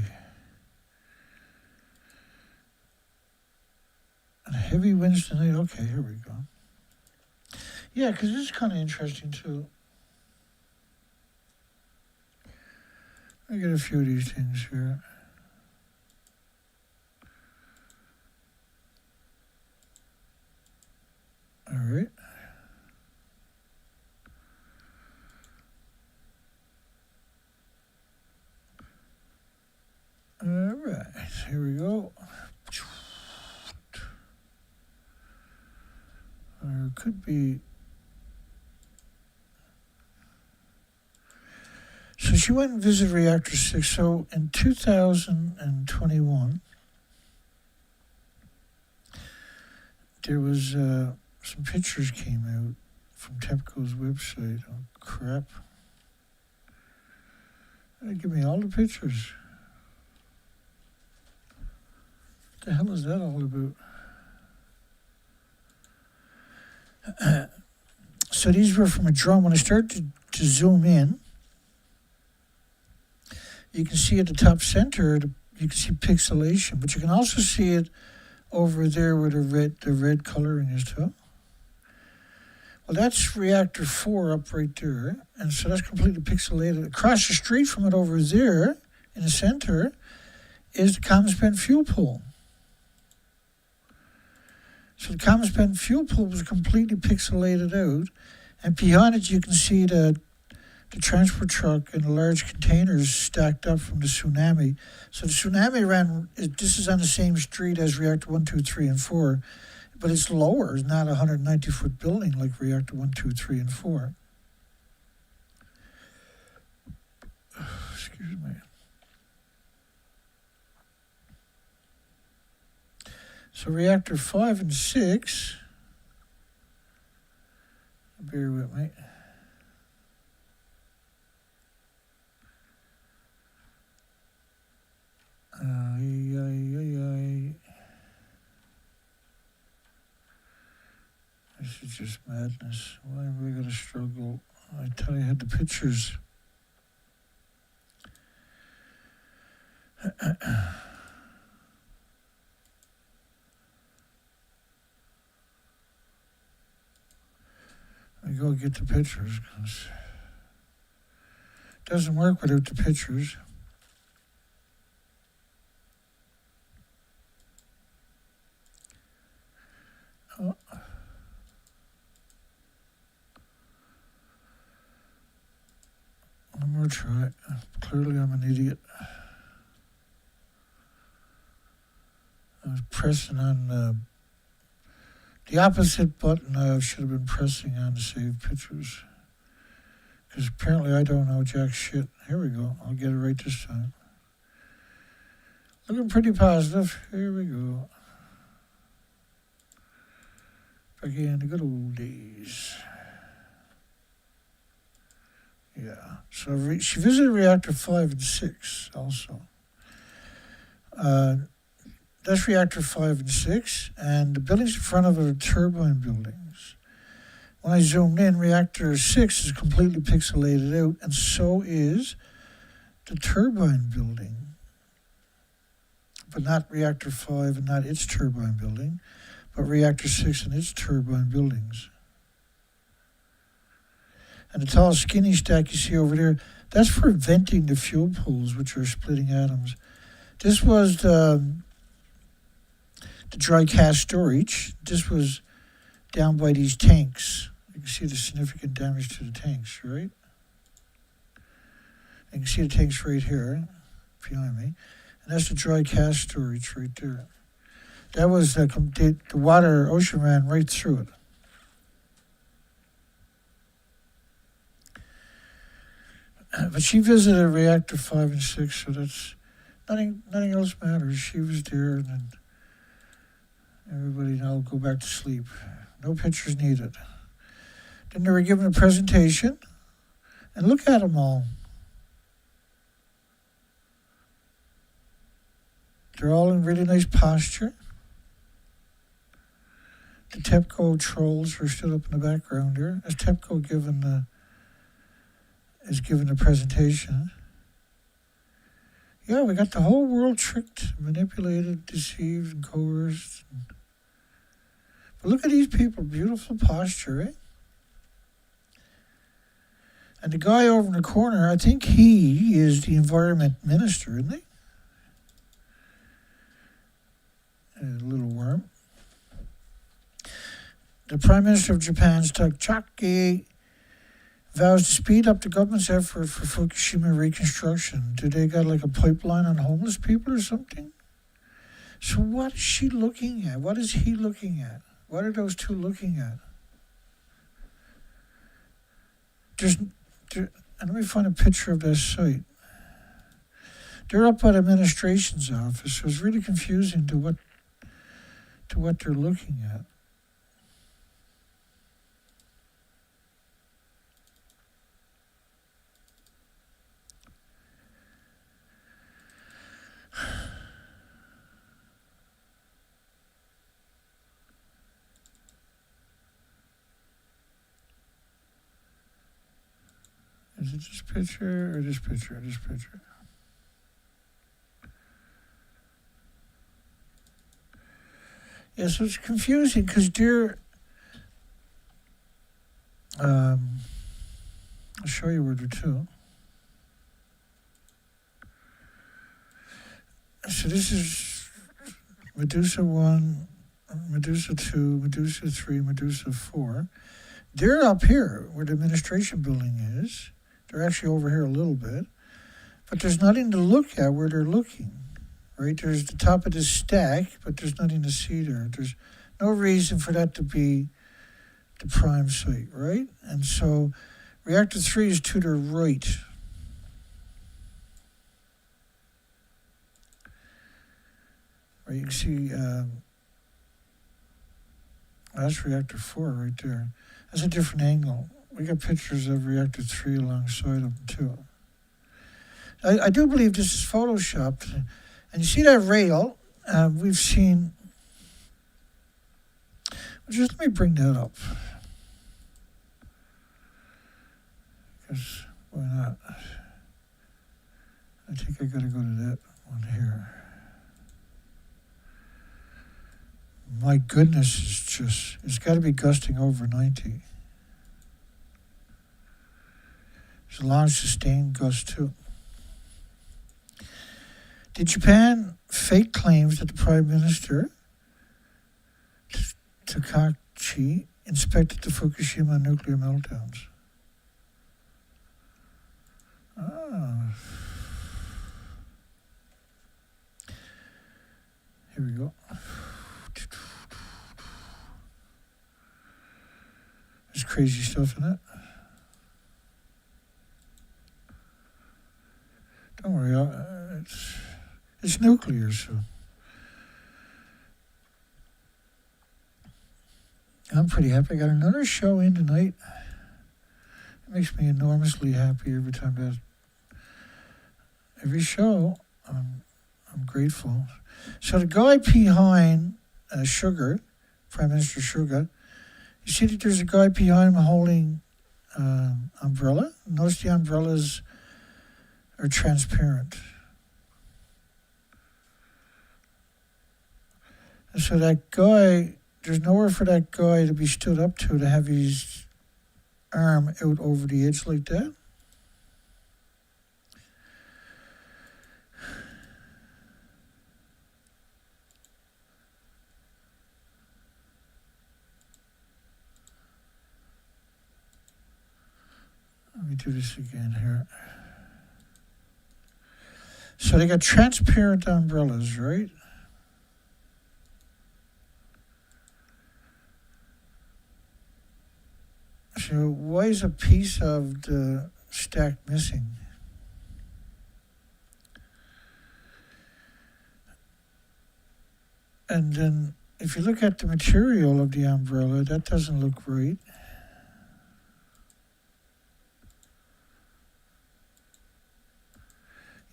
And heavy winds tonight. Okay, here we go. Yeah, because this is kind of interesting, too. I get a few of these things here. All right. All right, here we go. Or it could be... So she went and visited reactor 6. So in 2021, there was some pictures came out from TEPCO's website. Oh, crap. Give me all the pictures. What the hell is that all about? So these were from a drone. When I started to zoom in, you can see at the top center, you can see pixelation, but you can also see it over there where the red coloring is too. Well, that's reactor 4 up right there, and so that's completely pixelated. Across the street from it over there, in the center, is the common spent fuel pool. So the common spent fuel pool was completely pixelated out, and behind it you can see the the transport truck and the large containers stacked up from the tsunami. So the tsunami this is on the same street as reactor 1, 2, 3, and 4, but it's lower. It's not a 190-foot building like reactor 1, 2, 3, and 4. Excuse me. So reactor 5 and 6, bear with me. This is just madness. Why am I going to struggle? I thought I had the pictures. I go get the pictures because it doesn't work without the pictures. Oh. One more try. Clearly I'm an idiot. I was pressing on the opposite button. I should have been pressing on to save pictures. Because apparently I don't know jack shit. Here we go. I'll get it right this time. Looking pretty positive. Here we go. Back in the good old days. Yeah. So she visited reactor 5 and 6 also. That's reactor 5 and 6, and the buildings in front of it are turbine buildings. When I zoomed in, reactor 6 is completely pixelated out, and so is the turbine building. But not reactor 5 and not its turbine building, but reactor 6 and its turbine buildings. And the tall skinny stack you see over there, that's for venting the fuel pools, which are splitting atoms. This was the dry cask storage. This was down by these tanks. You can see the significant damage to the tanks, right? You can see the tanks right here behind me. And that's the dry cask storage right there. That was the water, ocean ran right through it. But she visited reactor 5 and 6, so that's nothing else matters. She was there, and then everybody now go back to sleep. No pictures needed. Then they were given a presentation, and look at them all. They're all in really nice posture. The TEPCO trolls are stood up in the background there. As TEPCO is given the presentation. Yeah, we got the whole world tricked, manipulated, deceived, and coerced. But look at these people, beautiful posture, eh? And the guy over in the corner, I think he is the environment minister, isn't he? A little worm. The Prime Minister of Japan, Takaichi, vows to speed up the government's effort for Fukushima reconstruction. Do they got like a pipeline on homeless people or something? So what is she looking at? What is he looking at? What are those two looking at? And let me find a picture of that site. They're up at administration's office, so it's really confusing to what they're looking at. Is it this picture or this picture or this picture? Yeah, so it's confusing because I'll show you where they're two. So this is Medusa 1, Medusa 2, Medusa 3, Medusa 4. They're up here where the administration building is. They're actually over here a little bit. But there's nothing to look at where they're looking, right? There's the top of this stack, but there's nothing to see there. There's no reason for that to be the prime site, right? And so reactor 3 is to the right. Right, you can see that's reactor 4 right there. That's a different angle. We got pictures of reactor 3 alongside them too. I do believe this is photoshopped. And you see that rail, we've seen, just let me bring that up. Because why not? I think I gotta go to that one here. My goodness, it's got to be gusting over 90. It's a long sustained gust too. Did Japan fake claims that the Prime Minister, Takaichi, inspected the Fukushima nuclear meltdowns? Here we go. There's crazy stuff in it. Don't worry, it's nuclear, so. I'm pretty happy. I got another show in tonight. It makes me enormously happy every time that. Every show, I'm grateful. So the guy behind Sugar, Prime Minister Suga, you see that there's a guy behind him holding umbrella. Notice the umbrellas are transparent. And so that guy, there's nowhere for that guy to be stood up to have his arm out over the edge like that. Let me do this again here. So they got transparent umbrellas, right? So why is a piece of the stack missing? And then if you look at the material of the umbrella, that doesn't look right.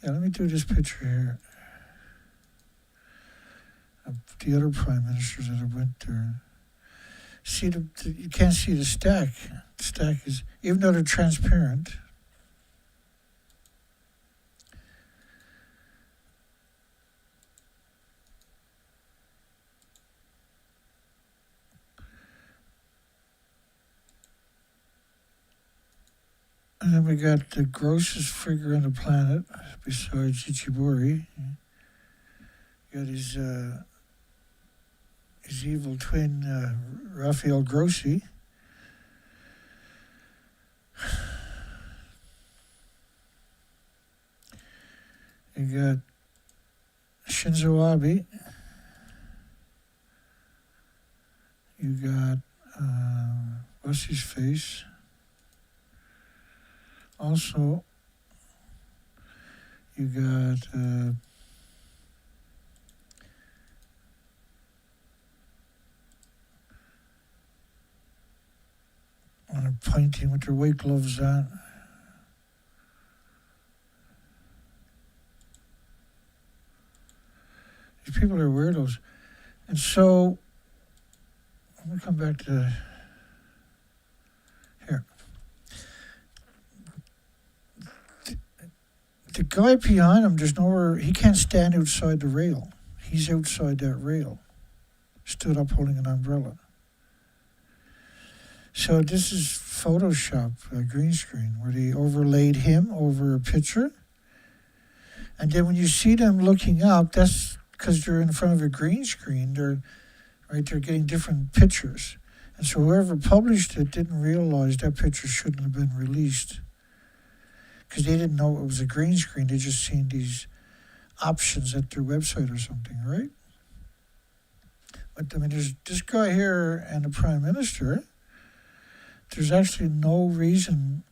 Yeah, let me do this picture here of the other prime ministers that have went there. See, you can't see the stack. The stack is, even though they're transparent, and then we got the grossest figure on the planet, besides Ichibori. You got his evil twin, Rafael Grossi. You got Shinzo Abe. You got, what's his face? Also, you got on a painting with their white gloves on. These people are weirdos. And so, let me come back to here. The guy behind him, there's nowhere, he can't stand outside the rail. He's outside that rail, stood up holding an umbrella. So this is Photoshop, green screen, where they overlaid him over a picture. And then when you see them looking up, that's because they're in front of a green screen. They're getting different pictures. And so whoever published it didn't realize that picture shouldn't have been released. because they didn't know it was a green screen. They just seen these options at their website or something, right? But I mean, there's this guy here and the Prime Minister. There's actually no reason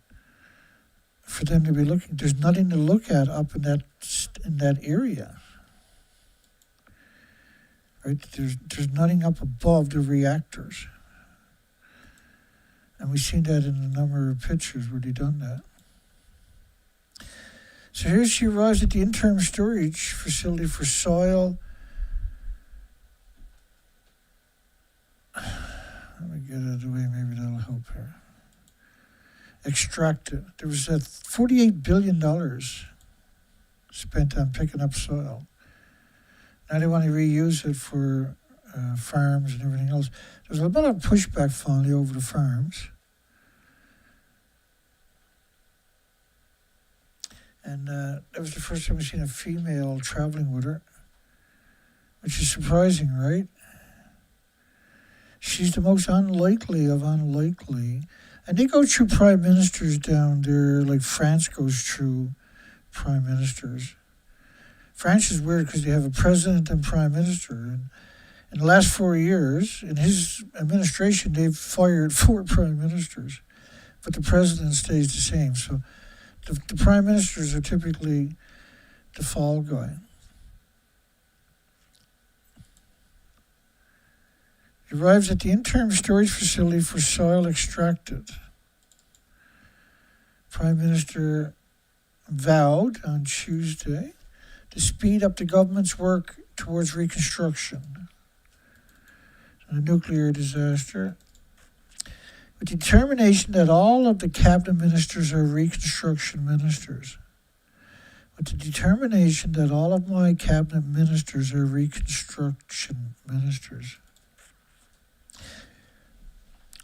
for them to be looking. There's nothing to look at up in that area. Right? There's nothing up above the reactors. And we've seen that in a number of pictures where they've done that. So here she arrives at the interim storage facility for soil. Let me get it out of the way, maybe that'll help here. Extracted. There was $48 billion spent on picking up soil. Now they want to reuse it for farms and everything else. There's a bit of pushback finally over the farms. And that was the first time we've seen a female traveling with her, which is surprising, right? She's the most unlikely of unlikely. And they go through prime ministers down there, like France goes through prime ministers. France is weird because they have a president and prime minister. And in the last 4 years, in his administration, they've fired 4 prime ministers. But the president stays the same. So the prime ministers are typically the fall guy. He arrives at the interim storage facility for soil extracted. Prime Minister vowed on Tuesday to speed up the government's work towards reconstruction. The nuclear disaster. With determination that all of the cabinet ministers are reconstruction ministers. With the determination that all of my cabinet ministers are reconstruction ministers.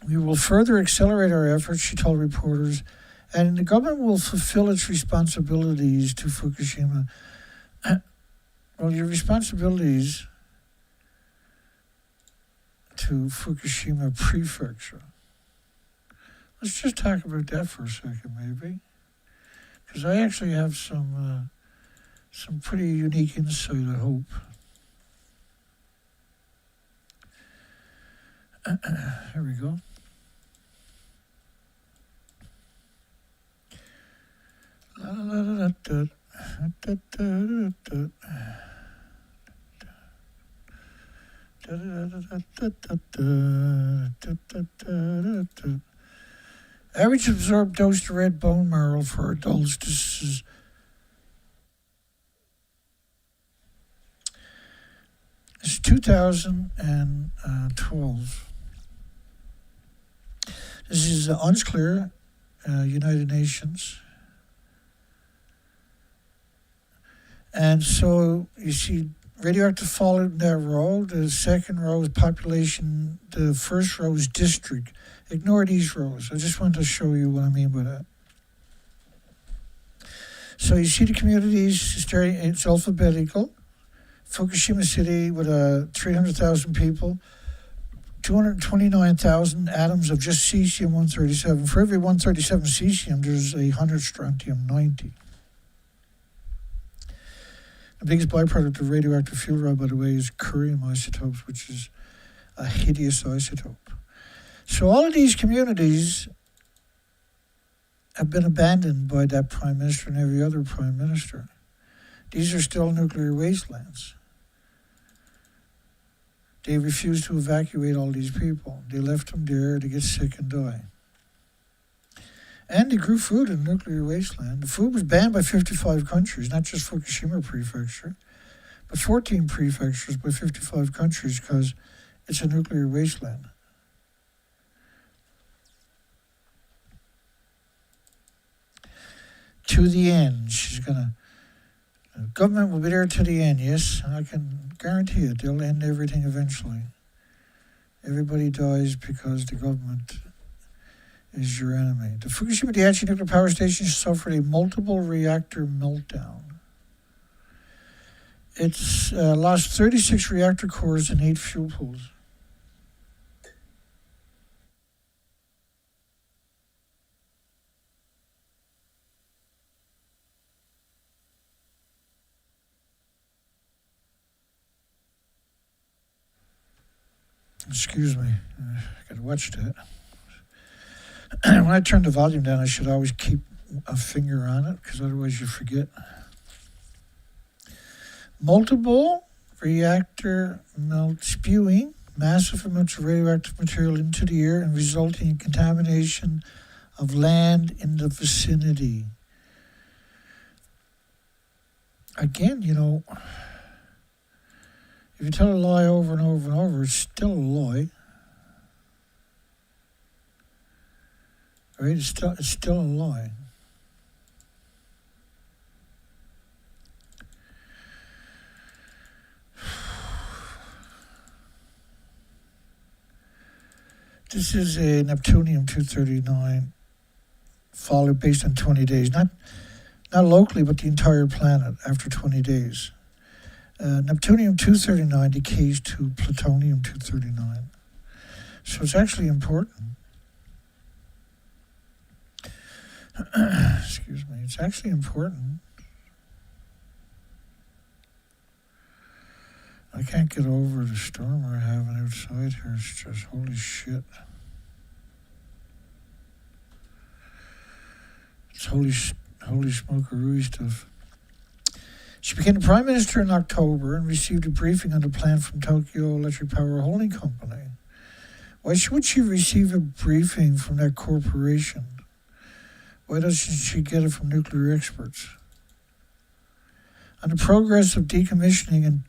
We will further accelerate our efforts, she told reporters, and the government will fulfill its responsibilities to Fukushima. Well, your responsibilities to Fukushima Prefecture. Let's just talk about that for a second, maybe, because I actually have some pretty unique insight, I hope. Here we go. La, la, la, la, da, da, da, da, da. Average absorbed dose of red bone marrow for adults. This is 2012. This is unclear, United Nations. And so you see radioactive fallout in that row. The second row is population. The first row is district. Ignore these rows. I just wanted to show you what I mean by that. So you see the communities starting, it's alphabetical. Fukushima City with 300,000 people, 229,000 atoms of just cesium-137. For every 137 cesium, there's 100 strontium-90. The biggest byproduct of radioactive fuel rod, by the way, is curium isotopes, which is a hideous isotope. So all of these communities have been abandoned by that prime minister and every other prime minister. These are still nuclear wastelands. They refused to evacuate all these people. They left them there to get sick and die. And they grew food in the nuclear wasteland. The food was banned by 55 countries, not just Fukushima Prefecture, but 14 prefectures by 55 countries because it's a nuclear wasteland. To the end, the government will be there to the end, yes, I can guarantee it. They'll end everything eventually. Everybody dies because the government is your enemy. The Fukushima Daiichi nuclear power station suffered a multiple reactor meltdown. It's lost 36 reactor cores and 8 fuel pools. Excuse me. I gotta watch that. When I turn the volume down, I should always keep a finger on it, because otherwise you forget. Multiple reactor melt spewing massive amounts of radioactive material into the air and resulting in contamination of land in the vicinity. Again, you know, if you tell a lie over and over and over, it's still a lie. Right? It's still a lie. This is a Neptunium-239 fallout based on 20 days. Not locally, but the entire planet after 20 days. Neptunium-239 decays to plutonium-239. So it's actually important. Excuse me. It's actually important. I can't get over the storm we're having outside here. It's just holy shit. It's holy smokeroo stuff. She became the Prime Minister in October and received a briefing on the plan from Tokyo Electric Power Holding Company. Why would she receive a briefing from that corporation? Why doesn't she get it from nuclear experts? On the progress of decommissioning and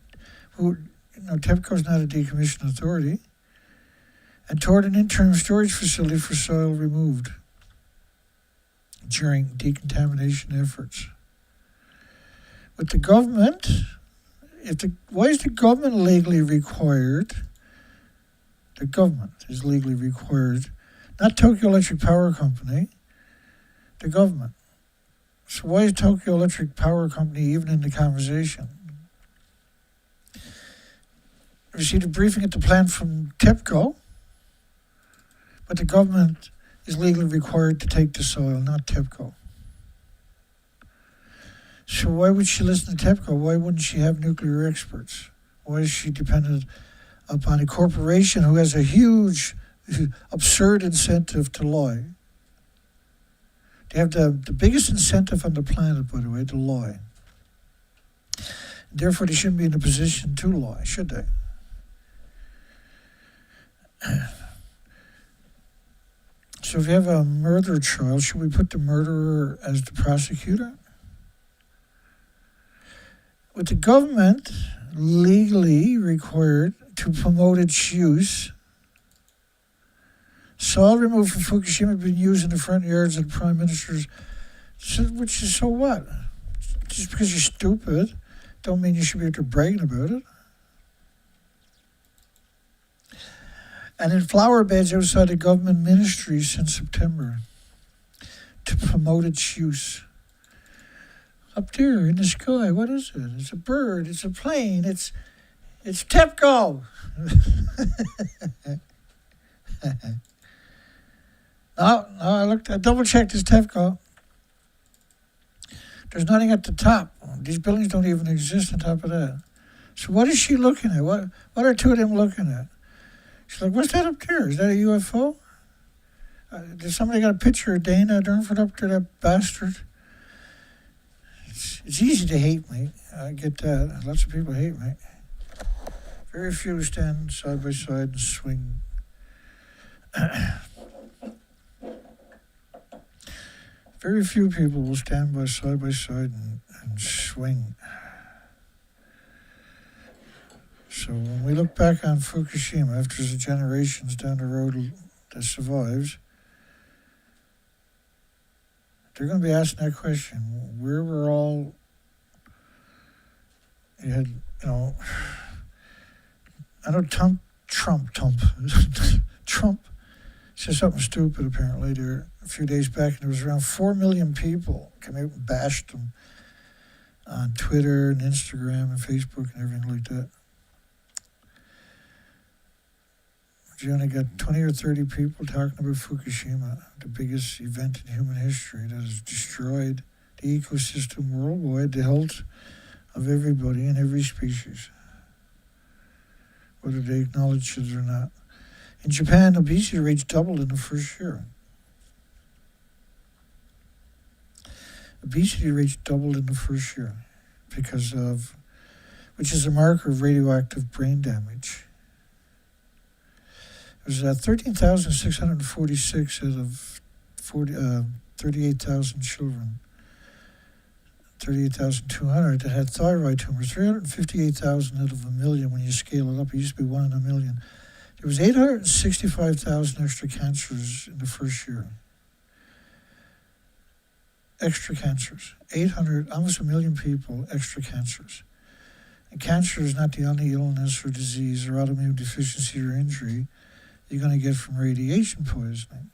TEPCO is not a decommissioning authority, and toward an interim storage facility for soil removed during decontamination efforts. With the government, why is the government legally required? The government is legally required, not Tokyo Electric Power Company, the government. So why is Tokyo Electric Power Company even in the conversation? Received a briefing at the plant from TEPCO, but the government is legally required to take the soil, not TEPCO. So why would she listen to TEPCO? Why wouldn't she have nuclear experts? Why is she dependent upon a corporation who has a huge, absurd incentive to lie? They have the biggest incentive on the planet, by the way, to lie. Therefore, they shouldn't be in a position to lie, should they? So if you have a murder trial, should we put the murderer as the prosecutor? With the government legally required to promote its use, soil removed from Fukushima has been used in the front yards of the Prime Minister's, which is so what? Just because you're stupid, don't mean you should be able to bragging about it. And in flower beds outside the government ministries since September to promote its use. Up there in the sky, what is it? It's a bird, it's a plane, it's TEPCO. No, I double-checked, it's TEPCO. There's nothing at the top. These buildings don't even exist on top of that. So what is she looking at? What are two of them looking at? She's like, what's that up there? Is that a UFO? Did somebody got a picture of Dana Durnford up there, that bastard? It's easy to hate me. I get that. Lots of people hate me. Very few stand side by side and swing. Very few people will stand side by side and swing. So when we look back on Fukushima, after the generations down the road that survives, they're going to be asking that question: where were all? You had, I know Trump said something stupid apparently there a few days back, and there was around 4 million people came out and bashed him on Twitter and Instagram and Facebook and everything like that. You only got 20 or 30 people talking about Fukushima, the biggest event in human history that has destroyed the ecosystem worldwide, the health of everybody and every species, whether they acknowledge it or not. In Japan, obesity rates doubled in the first year. Obesity rates doubled in the first year which is a marker of radioactive brain damage. It was 13,646 out of 38,000 children. 38,200 that had thyroid tumors, 358,000 out of a million when you scale it up. It used to be 1 in a million. There was 865,000 extra cancers in the first year. Extra cancers. 800, almost a million people, extra cancers. And cancer is not the only illness or disease or autoimmune deficiency or injury you're going to get from radiation poisoning.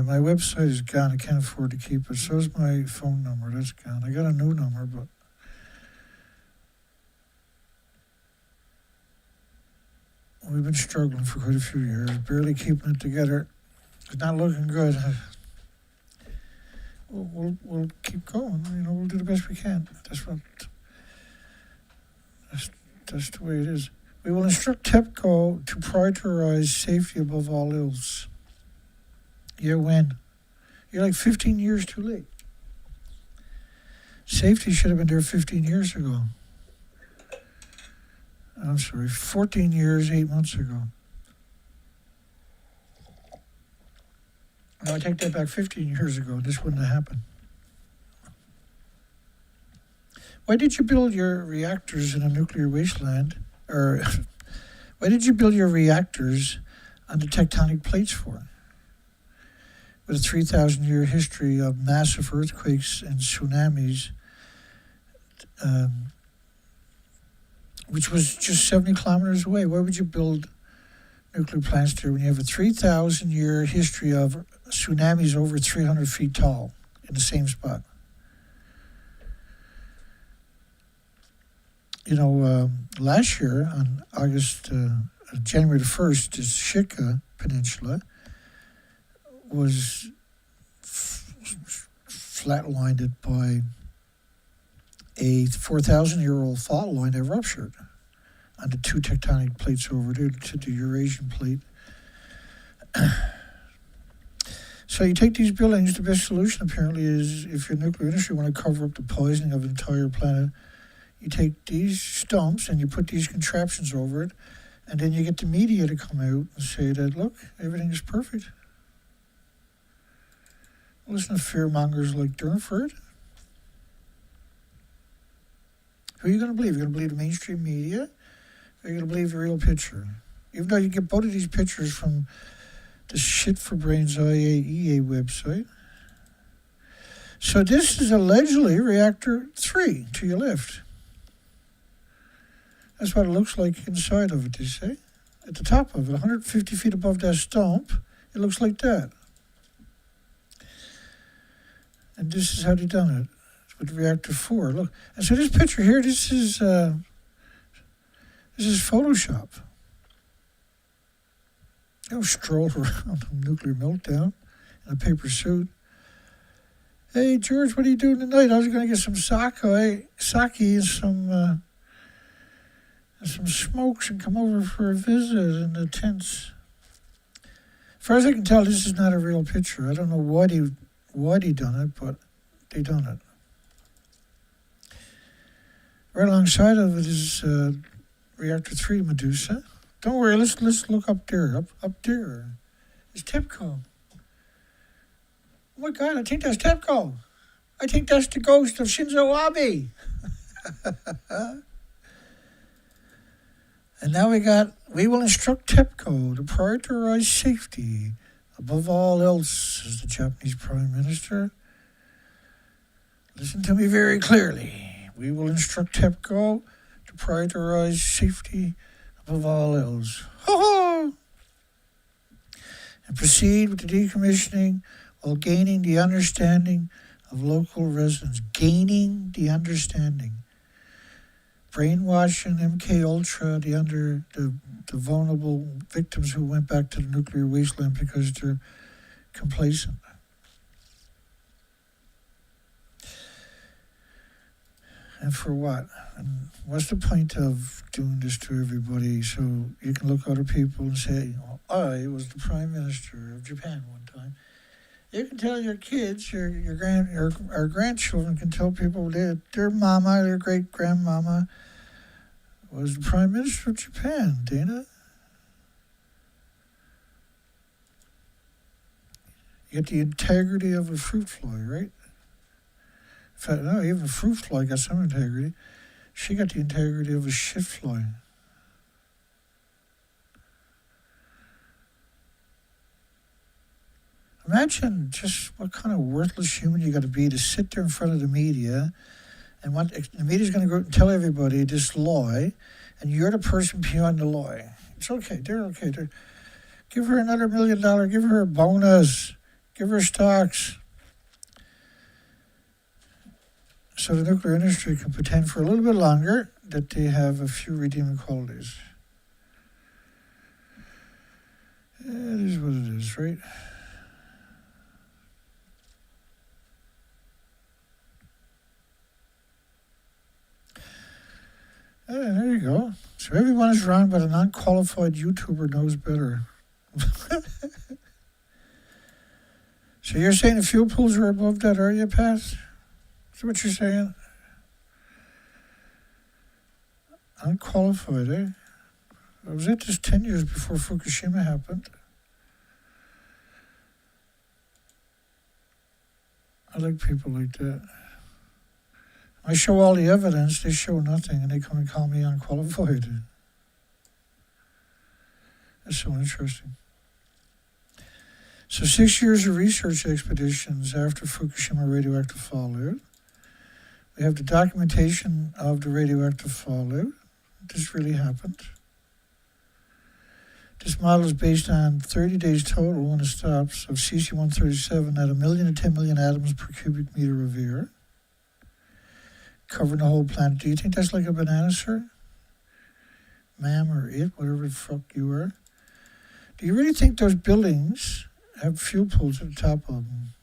My website is gone. I can't afford to keep it. So is my phone number. That's gone. I got a new number, but we've been struggling for quite a few years, barely keeping it together. It's not looking good. We'll keep going. We'll do the best we can. That's the way it is. We will instruct TEPCO to prioritize safety above all else. Yeah, when? You're like 15 years too late. Safety should have been there 15 years ago. I'm sorry, 14 years, 8 months ago. No, I take that back. 15 years ago, this wouldn't have happened. Why did you build your reactors in a nuclear wasteland? Or why did you build your reactors on the tectonic plates for? With a 3,000-year history of massive earthquakes and tsunamis, which was just 70 kilometers away. Why would you build nuclear plants there when you have a 3,000-year history of tsunamis over 300 feet tall in the same spot? Last year on January the 1st, the Shika Peninsula was flatlined by a 4,000-year-old fault line that ruptured on the two tectonic plates over there to the Eurasian plate. So you take these buildings, the best solution apparently is, if you're a nuclear industry want to cover up the poisoning of the entire planet, you take these stumps and you put these contraptions over it, and then you get the media to come out and say that, look, everything is perfect. Listen to fearmongers like Durnford. Who are you going to believe? You're going to believe the mainstream media? Or are you going to believe the real picture? Even though you get both of these pictures from the Shit for Brains IAEA website. So this is allegedly reactor 3 to your left. That's what it looks like inside of it, they say. At the top of it, 150 feet above that stump, it looks like that. And this is how they done it with reactor 4. Look, and so this picture here, this is Photoshop. They'll stroll around a nuclear meltdown in a paper suit. Hey George, what are you doing tonight? I was going to get some sake and some smokes and come over for a visit in the tents. As far as I can tell, this is not a real picture. I don't know what he done it, but they done it. Right alongside of it is reactor 3 Medusa. Don't worry, let's look up there. Up there is TEPCO. Oh my God, I think that's TEPCO. I think that's the ghost of Shinzo Abe. And now we will instruct TEPCO to prioritize safety above all else, says the Japanese Prime Minister. Listen to me very clearly. We will instruct TEPCO to prioritize safety above all else. Ho-ho! And proceed with the decommissioning while gaining the understanding of local residents. Gaining the understanding. Brainwashing MK Ultra, the vulnerable victims who went back to the nuclear wasteland because their complacent. And for what? And what's the point of doing this to everybody so you can look at other people and say, oh, I was the Prime Minister of Japan one time. You can tell your kids, our grandchildren can tell people that their mama, their great-grandmama was the Prime Minister of Japan, Dana. You get the integrity of a fruit fly, right? In fact, no, even a fruit fly got some integrity. She got the integrity of a shit fly. Imagine just what kind of worthless human you got to be to sit there in front of the media, and what the media's going to go out and tell everybody this lie, and you're the person behind the lie. It's okay. They're okay. Give her another $1 million. Give her a bonus. Give her stocks. So the nuclear industry can pretend for a little bit longer that they have a few redeeming qualities. It is what it is, right? There you go. So everyone is wrong, but an unqualified YouTuber knows better. So you're saying the fuel pools are above that, are you, Pat? Is that what you're saying? Unqualified, eh? Was it just 10 years before Fukushima happened? I like people like that. I show all the evidence, they show nothing, and they come and call me unqualified. That's so interesting. So 6 years of research expeditions after Fukushima radioactive fallout. We have the documentation of the radioactive fallout. This really happened. This model is based on 30 days total when it stops of cesium-137 at 1 million to 10 million atoms per cubic meter of air, covering the whole planet. Do you think that's like a banana, sir? Ma'am or it, whatever the fuck you are. Do you really think those buildings have fuel pools at the top of them?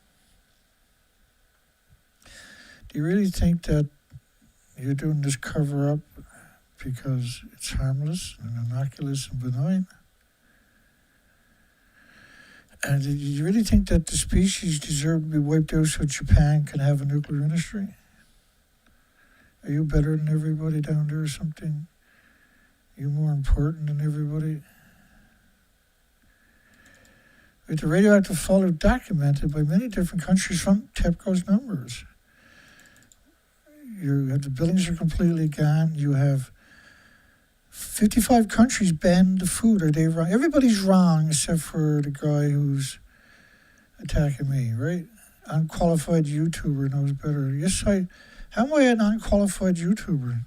Do you really think that you're doing this cover-up because it's harmless and innocuous and benign? And do you really think that the species deserve to be wiped out so Japan can have a nuclear industry? Are you better than everybody down there or something? Are you more important than everybody? With the radioactive fallout documented by many different countries from TEPCO's numbers. You have the buildings are completely gone. You have 55 countries banned the food. Are they wrong? Everybody's wrong except for the guy who's attacking me, right? Unqualified YouTuber knows better. Yes, how am I an unqualified YouTuber?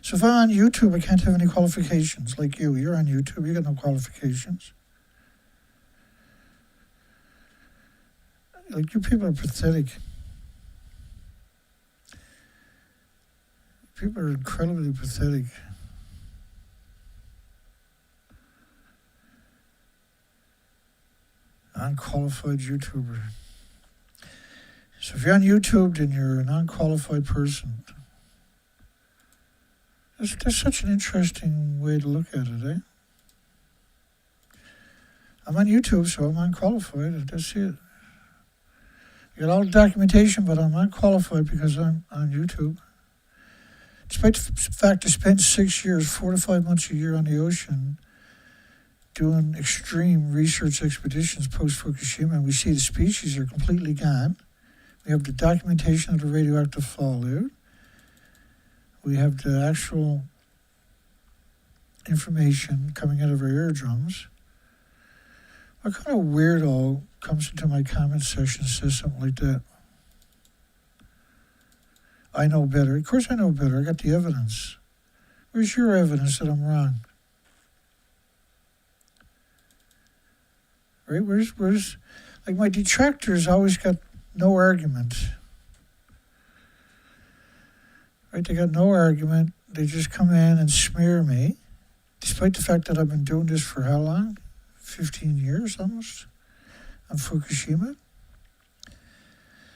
So if I'm on YouTube, I can't have any qualifications. Like you, you're on YouTube, you got no qualifications. Like, you people are pathetic. People are incredibly pathetic. Unqualified YouTuber. So if you're on YouTube, then you're an unqualified person. That's such an interesting way to look at it, eh? I'm on YouTube, so I'm unqualified. That's it. I got all the documentation, but I'm unqualified because I'm on YouTube. Despite the fact I spent 6 years, 4 to 5 months a year on the ocean, doing extreme research expeditions post-Fukushima, and we see the species are completely gone. We have the documentation of the radioactive fallout. We have the actual information coming out of our eardrums. What kind of weirdo comes into my comment section and says something like that? I know better. Of course I know better. I got the evidence. Where's your evidence that I'm wrong? Right? Where's like my detractors always got no argument. Right? They got no argument. They just come in and smear me, despite the fact that I've been doing this for how long? 15 years almost. on Fukushima.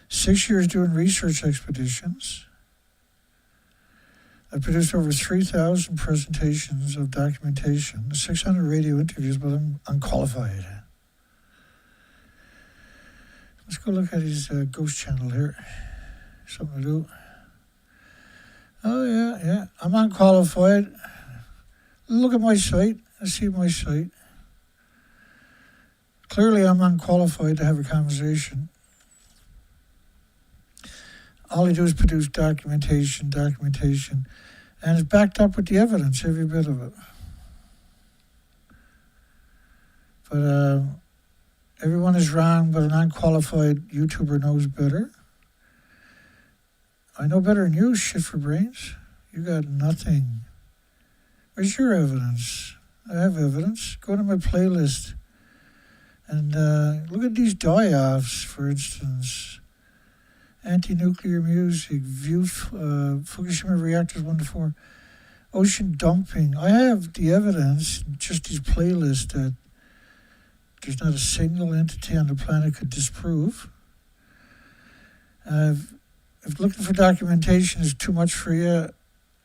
6 years doing research expeditions. I produced over 3,000 presentations of documentation, 600 radio interviews, but I'm unqualified. Let's go look at his ghost channel here. Something to do. Oh, yeah. I'm unqualified. Look at my site. Let's see my site. Clearly, I'm unqualified to have a conversation. All I do is produce documentation, and it's backed up with the evidence, every bit of it. But everyone is wrong, but an unqualified YouTuber knows better. I know better than you, shit for brains. You got nothing. Where's your evidence? I have evidence. Go to my playlist and look at these die-offs, for instance. Anti-nuclear music, view Fukushima reactors 1 to 4, ocean dumping. I have the evidence, just these playlists that there's not a single entity on the planet could disprove. If looking for documentation is too much for you,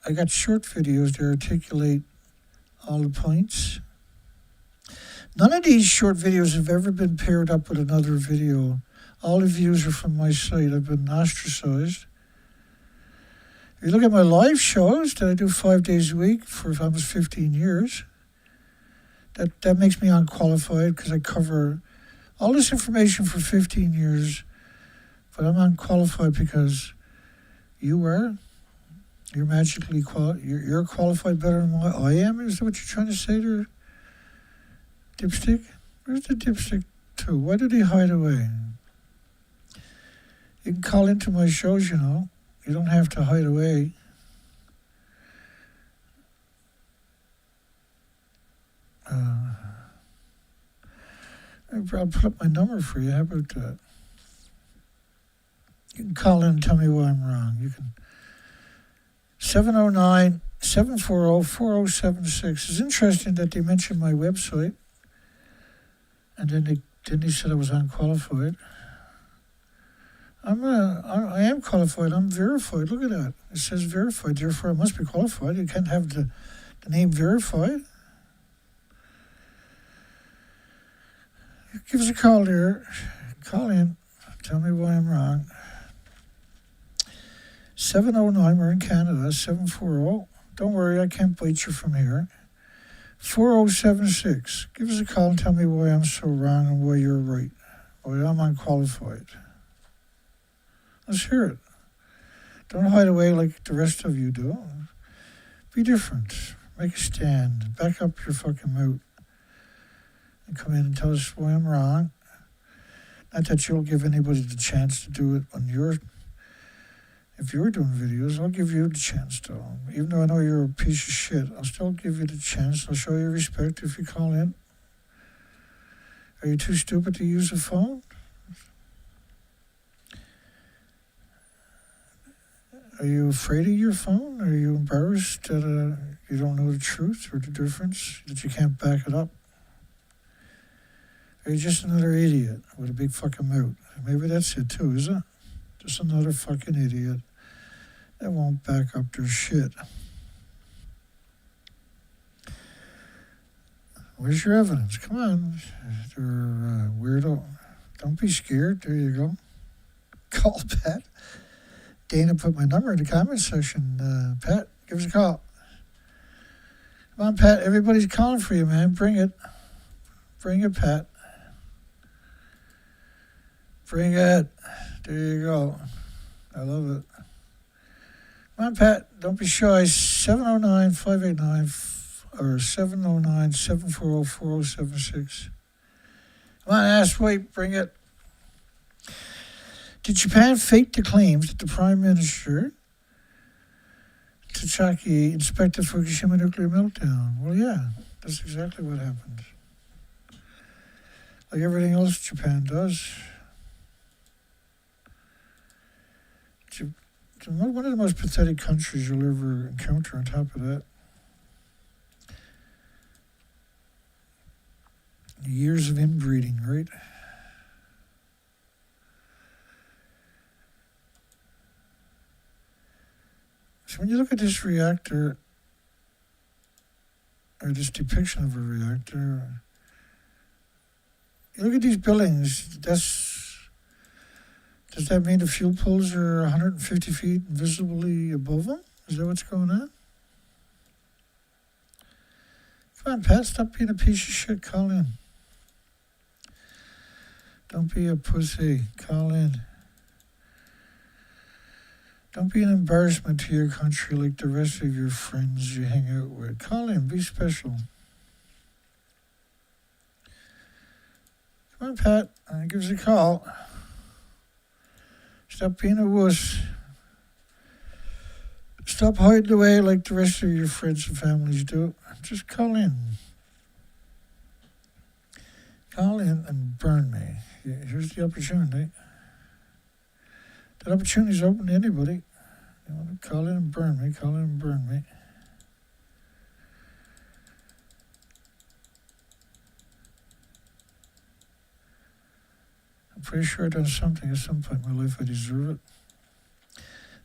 I got short videos that articulate all the points. None of these short videos have ever been paired up with another video. All the views are from my site. I've been ostracized. If you look at my live shows that I do 5 days a week for almost 15 years, that makes me unqualified because I cover all this information for 15 years, but I'm unqualified because you are. You're magically you're qualified better than I am? Is that what you're trying to say there, Dipstick? Where's the Dipstick to? Why did he hide away? You can call into my shows, you know. You don't have to hide away. I'll put up my number for you. How about that? You can call in and tell me why I'm wrong. You can 709-740-4076. It's interesting that they mentioned my website, and then they said I was unqualified. I am qualified. I'm verified. Look at that. It says verified. Therefore, I must be qualified. You can't have the name verified. Give us a call there. Call in. Tell me why I'm wrong. 709, we're in Canada. 740. Don't worry, I can't bite you from here. 4076. Give us a call and tell me why I'm so wrong and why you're right. Why I'm unqualified. Let's hear it. Don't hide away like the rest of you do. Be different. Make a stand. Back up your fucking mouth. And come in and tell us why I'm wrong. Not that you'll give anybody the chance to do it if you're doing videos, I'll give you the chance to. Even though I know you're a piece of shit, I'll still give you the chance. I'll show you respect if you call in. Are you too stupid to use a phone? Are you afraid of your phone? Are you embarrassed that you don't know the truth or the difference, that you can't back it up? Are you just another idiot with a big fucking mouth? Maybe that's it too, is it? Just another fucking idiot that won't back up their shit. Where's your evidence? Come on, you're weirdo. Don't be scared. There you go. Call Pat. Dana put my number in the comment section. Pat, give us a call. Come on, Pat. Everybody's calling for you, man. Bring it. Bring it, Pat. Bring it. There you go. I love it. Come on, Pat. Don't be shy. 709-589 or 709-740-4076. Come on, ass. Wait. Bring it. Did Japan fake the claims that the Prime Minister, Takaichi, inspected Fukushima nuclear meltdown? Well, yeah. That's exactly what happened. Like everything else Japan does. One of the most pathetic countries you'll ever encounter on top of that. Years of inbreeding, right? So when you look at this reactor, or this depiction of a reactor, you look at these buildings, does that mean the fuel pools are 150 feet visibly above them? Is that what's going on? Come on, Pat, stop being a piece of shit. Call in. Don't be a pussy. Call in. Don't be an embarrassment to your country like the rest of your friends you hang out with. Call in. Be special. Come on, Pat. Give us a call. Stop being a wuss. Stop hiding away like the rest of your friends and families do. Just call in. Call in and burn me. Here's the opportunity. That opportunity is open to anybody. You want to call in and burn me, call in and burn me. I'm pretty sure I've done something at some point in my life I deserve it.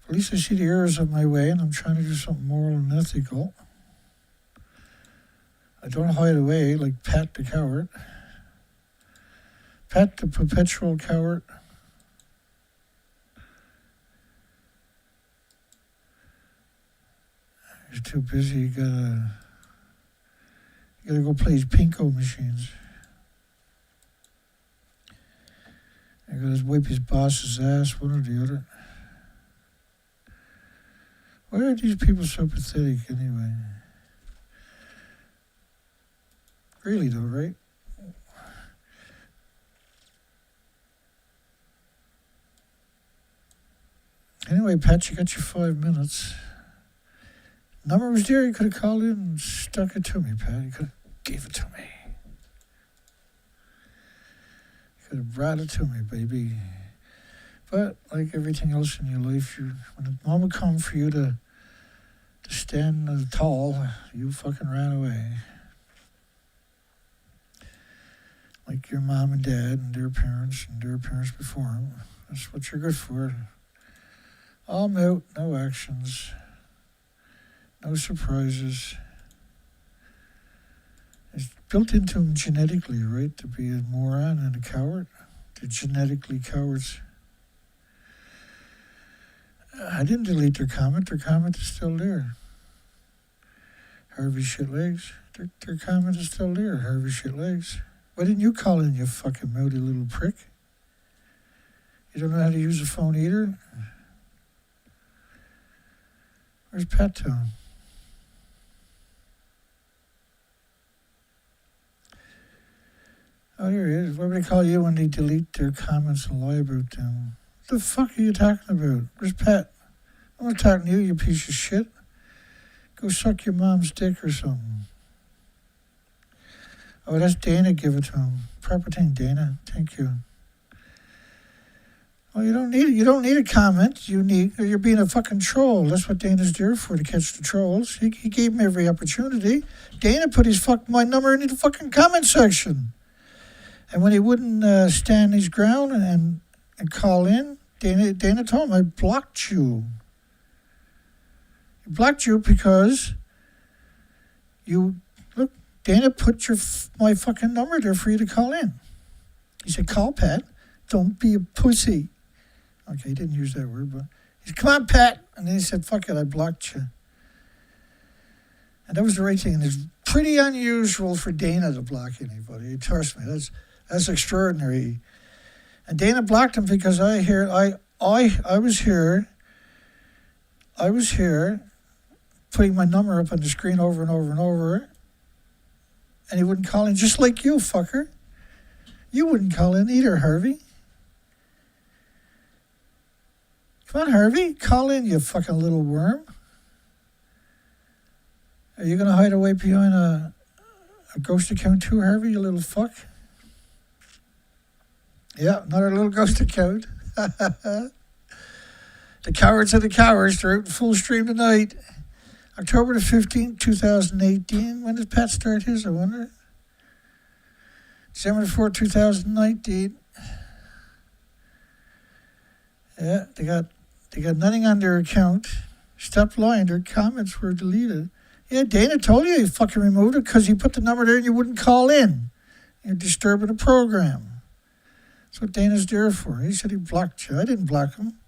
At least I see the errors of my way and I'm trying to do something moral and ethical. I don't hide away like Pat the coward. Pat the perpetual coward. He's too busy, you gotta go play his pinko machines. You gotta wipe his boss's ass, one or the other. Why are these people so pathetic anyway? Really though, right? Anyway, Pat, you got your 5 minutes. Number was there. You could have called in and stuck it to me, Pat. You could have gave it to me. You could have brought it to me, baby. But like everything else in your life, when the moment comes for you to stand tall, you fucking ran away. Like your mom and dad and their parents before them. That's what you're good for. All mute, no actions. No surprises. It's built into them genetically, right? To be a moron and a coward. They're genetically cowards. I didn't delete their comment. Their comment is still there. Harvey Shitlegs. Their comment is still there. Harvey Shitlegs. Why didn't you call in, you fucking mouthy little prick? You don't know how to use a phone either? Where's Pat Town? Oh, here he is. What do they call you when they delete their comments and lie about them? What the fuck are you talking about? Where's Pat? I'm not talking to you, you piece of shit. Go suck your mom's dick or something. Oh, that's Dana. Give it to him. Proper thing, Dana. Thank you. Oh, you don't need a comment. You're being a fucking troll. That's what Dana's there for, to catch the trolls. He gave him every opportunity. Dana put my number in the fucking comment section. And when he wouldn't stand his ground and call in, Dana told him, I blocked you. I blocked you because Dana put my fucking number there for you to call in. He said, call Pat. Don't be a pussy. Okay, he didn't use that word, but he said, come on, Pat. And then he said, fuck it, I blocked you. And that was the right thing. And it's pretty unusual for Dana to block anybody. Trust me, that's extraordinary. And Dana blocked him because I was here putting my number up on the screen over and over and over. And he wouldn't call in, just like you, fucker. You wouldn't call in either, Harvey. Come on, Harvey. Call in, you fucking little worm. Are you going to hide away behind a ghost account too, Harvey, you little fuck? Yeah, another little ghost account. The cowards of the cowards, they're out in full stream tonight. October the 15th, 2018. When did Pat start his, I wonder? December 4, 2019. Yeah, they got nothing on their account. Stop lying. Their comments were deleted. Yeah, Dana told you he fucking removed it because he put the number there and you wouldn't call in. You're disturbing the program. That's what Dana's there for. He said he blocked you. I didn't block him.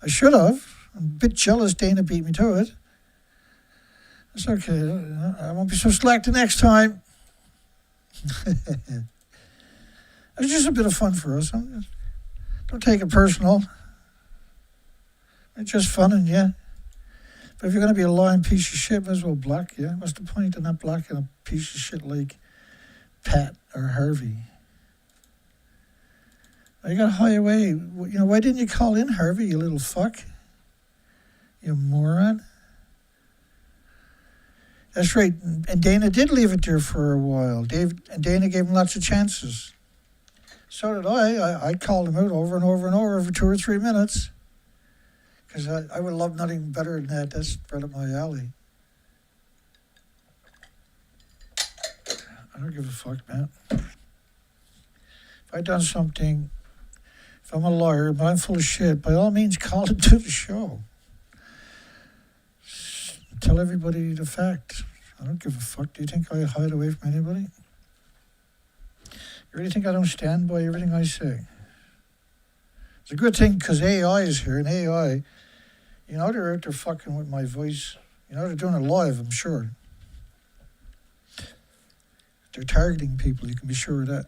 I should have. I'm a bit jealous Dana beat me to it. It's okay. I won't be so slack the next time. It was just a bit of fun for us. Don't take it personal. It's just fun, and yeah. But if you're going to be a lying piece of shit, might as well block you. What's the point of not blocking a piece of shit like Pat or Harvey? You got to hide away. Why didn't you call in, Harvey, you little fuck? You moron. That's right. And Dana did leave it there for a while. Dana gave him lots of chances. So did I. I called him out over and over and over for 2 or 3 minutes. Because I would love nothing better than that. That's right up my alley. I don't give a fuck, man. If I done something, if I'm a lawyer, but I'm full of shit, by all means, call it to the show. Tell everybody the fact. I don't give a fuck. Do you think I hide away from anybody? You really think I don't stand by everything I say? It's a good thing because AI is here, and AI, they're out there fucking with my voice. They're doing it live, I'm sure. They're targeting people, you can be sure of that.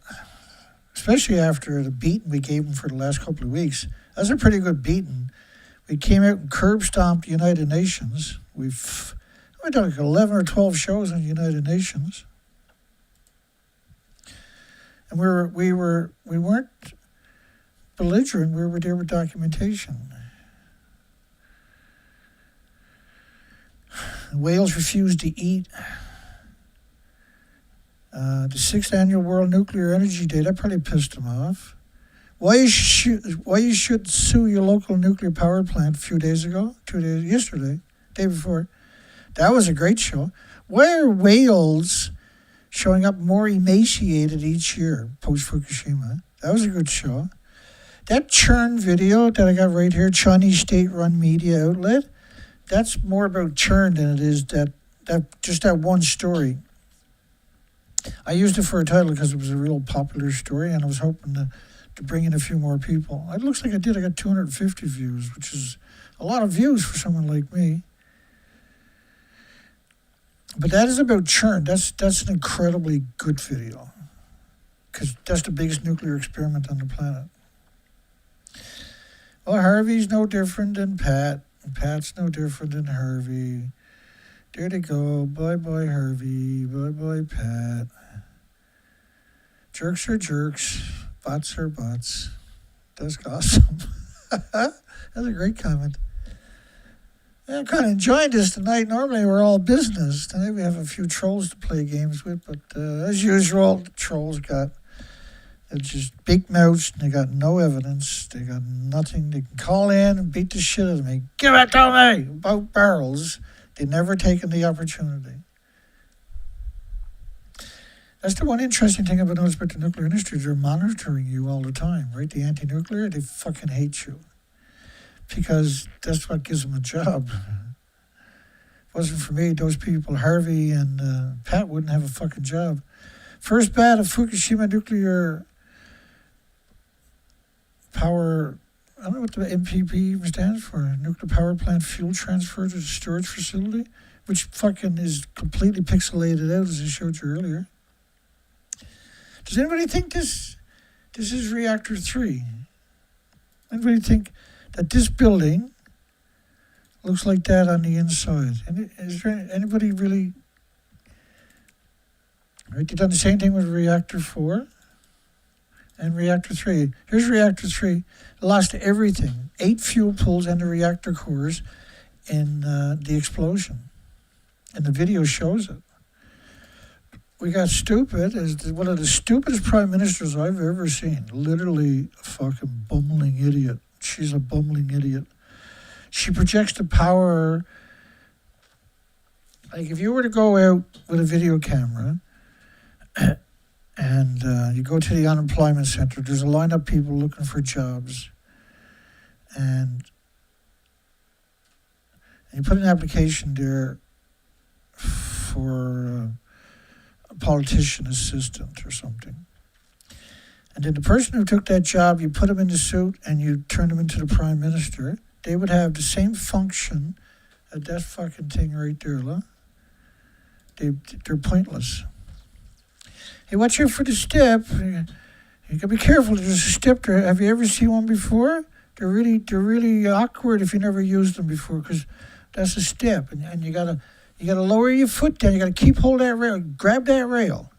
Especially after the beating we gave them for the last couple of weeks. That's a pretty good beating. We came out and curb stomped the United Nations. We've done like 11 or 12 shows on the United Nations. And we weren't belligerent, we were there with documentation. Whales refused to eat. The 6th Annual World Nuclear Energy Day, that probably pissed them off. Why you should sue your local nuclear power plant a few days ago, yesterday, day before. That was a great show. Why are whales showing up more emaciated each year, post-Fukushima? That was a good show. That churn video that I got right here, Chinese state-run media outlet, that's more about churn than it is that one story. I used it for a title because it was a real popular story, and I was hoping to bring in a few more people. It looks like I did. I got 250 views, which is a lot of views for someone like me. But that is about churn. That's an incredibly good video because that's the biggest nuclear experiment on the planet. Well, Harvey's no different than Pat, and Pat's no different than Harvey. There they go. Bye-bye, Harvey. Bye-bye, Pat. Jerks are jerks. Bots are bots. That's awesome. That's a great comment. Yeah, I'm kind of enjoying this tonight. Normally we're all business. Tonight we have a few trolls to play games with, but as usual, the trolls they're just big mouths and they got no evidence. They got nothing. They can call in and beat the shit out of me. Give it to me! About barrels. They never taken the opportunity. That's the one interesting thing I've noticed about the nuclear industry. They're monitoring you all the time, right? The anti-nuclear, they fucking hate you. Because that's what gives them a job. If it wasn't for me, those people, Harvey and Pat, wouldn't have a fucking job. First bat of Fukushima nuclear power, I don't know what the MPP even stands for, nuclear power plant fuel transfer to the storage facility, which fucking is completely pixelated out, as I showed you earlier. Does anybody think this is reactor 3? Anybody think that this building looks like that on the inside? Is there anybody really? Right, they've done the same thing with reactor 4 and reactor 3. Here's reactor 3. It lost everything. 8 fuel pools and the reactor cores in the explosion. And the video shows it. We got stupid as one of the stupidest prime ministers I've ever seen. Literally a fucking bumbling idiot. She's a bumbling idiot. She projects the power. Like if you were to go out with a video camera and you go to the unemployment center, there's a line of people looking for jobs. And And you put an application there for a politician assistant or something. And then the person who took that job, you put them in the suit and you turn them into the prime minister. They would have the same function as that fucking thing right there, look. They're pointless. Hey, watch out for the step. You gotta be careful. There's a step there. Have you ever seen one before? They're really awkward if you never used them before, because that's a step, and you gotta lower your foot down. You gotta keep hold of that rail, grab that rail,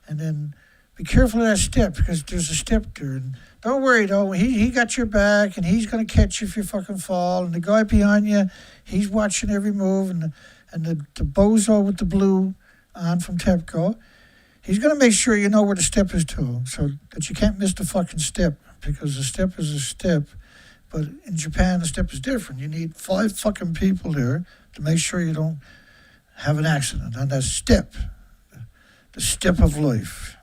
and then be careful of that step, because there's a step there. And don't worry though, he got your back, and he's gonna catch you if you fucking fall. And the guy behind you, he's watching every move, and the bozo with the blue on from TEPCO, he's going to make sure you know where the step is to, so that you can't miss the fucking step, because a step is a step. But in Japan, the step is different. You need 5 fucking people there to make sure you don't have an accident on that step, the step of life.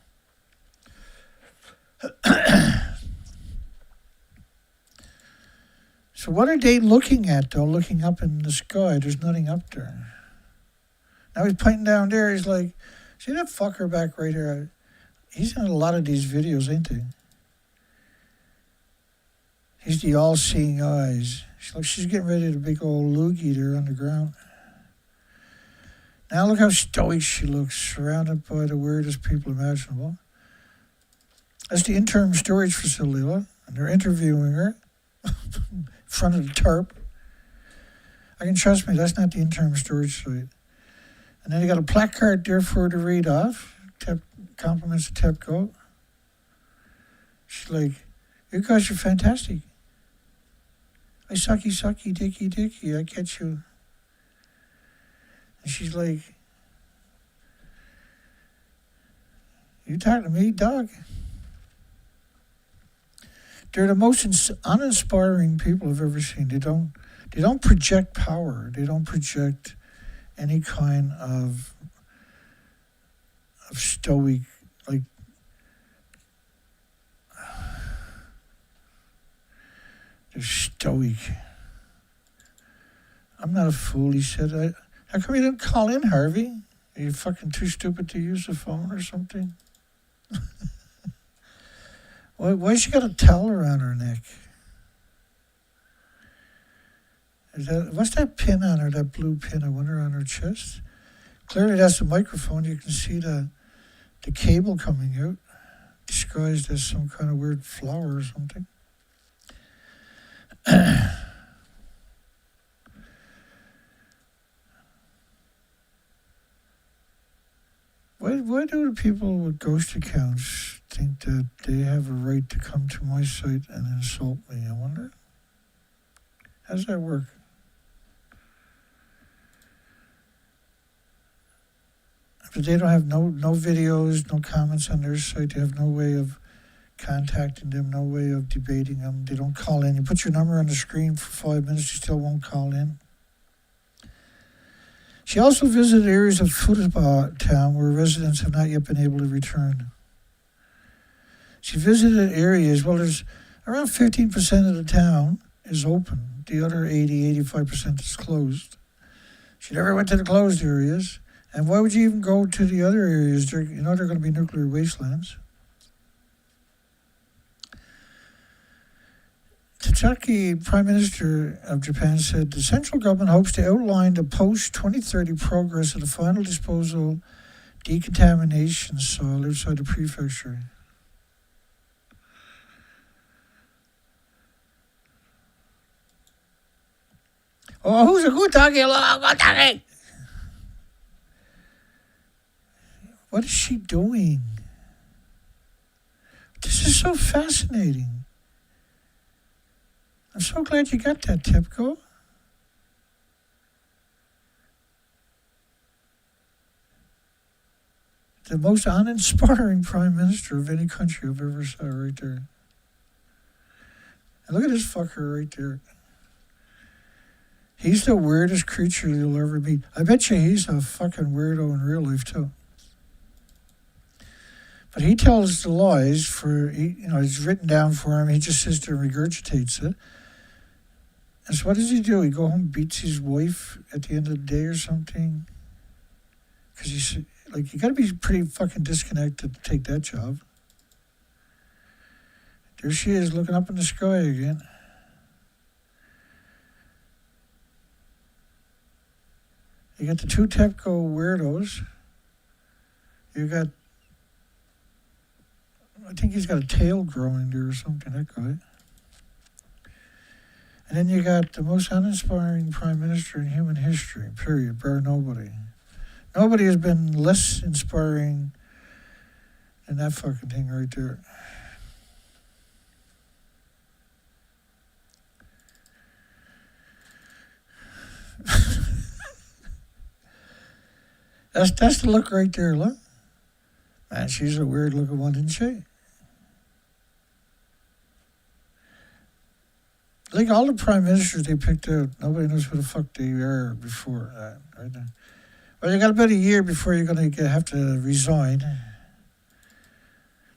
So what are they looking at, though, looking up in the sky? There's nothing up there. Now he's pointing down there. He's like, see that fucker back right here? He's in a lot of these videos, ain't he? He's the all-seeing eyes. She's getting ready to big old loogie there on the ground. Now look how stoic she looks, surrounded by the weirdest people imaginable. That's the interim storage facility, look. And they're interviewing her in front of the tarp. I can trust me, that's not the interim storage site. And then you got a placard there for her to read off. Compliments to TEPCO. She's like, you guys are fantastic. I sucky, dicky, I catch you. And she's like, you talking to me, dog? They're the most uninspiring people I've ever seen. They don't project power. They don't project any kind of stoic, like, they're stoic. I'm not a fool, he said. How come you didn't call in, Harvey? Are you fucking too stupid to use the phone or something? Why she got a towel around her neck? What's that pin on her, that blue pin, I wonder, on her chest? Clearly that's the microphone. You can see the cable coming out, disguised as some kind of weird flower or something. Why do the people with ghost accounts think that they have a right to come to my site and insult me? I wonder. How does that work? But they don't have no videos, no comments on their site. They have no way of contacting them, no way of debating them. They don't call in. You put your number on the screen for 5 minutes, you still won't call in. She also visited areas of Fukushima town where residents have not yet been able to return. She visited areas, well, there's around 15% of the town is open. The other 85% is closed. She never went to the closed areas. And why would you even go to the other areas? They're going to be nuclear wastelands. Takaichi, Prime Minister of Japan, said the central government hopes to outline the post-2030 progress of the final disposal decontamination soil outside the Prefecture. Oh, who's a good talking? Good talking. What is she doing? This is so fascinating. I'm so glad you got that, TEPCO. The most uninspiring prime minister of any country I've ever saw right there. And look at this fucker right there. He's the weirdest creature you'll ever meet. I bet you he's a fucking weirdo in real life, too. But he tells the lies for, it's written down for him. He just sits there and regurgitates it. And so what does he do? He go home, beats his wife at the end of the day or something? Because he's like, you got to be pretty fucking disconnected to take that job. There she is, looking up in the sky again. You got the two TEPCO weirdos. You got, I think he's got a tail growing there or something, that guy. And then you got the most uninspiring prime minister in human history, period, bar nobody. Nobody has been less inspiring than that fucking thing right there. That's the look right there, look. Man, she's a weird looking one, isn't she? Like all the prime ministers they picked out, nobody knows who the fuck they are before that, right now. Well, you got about a year before you're going to have to resign.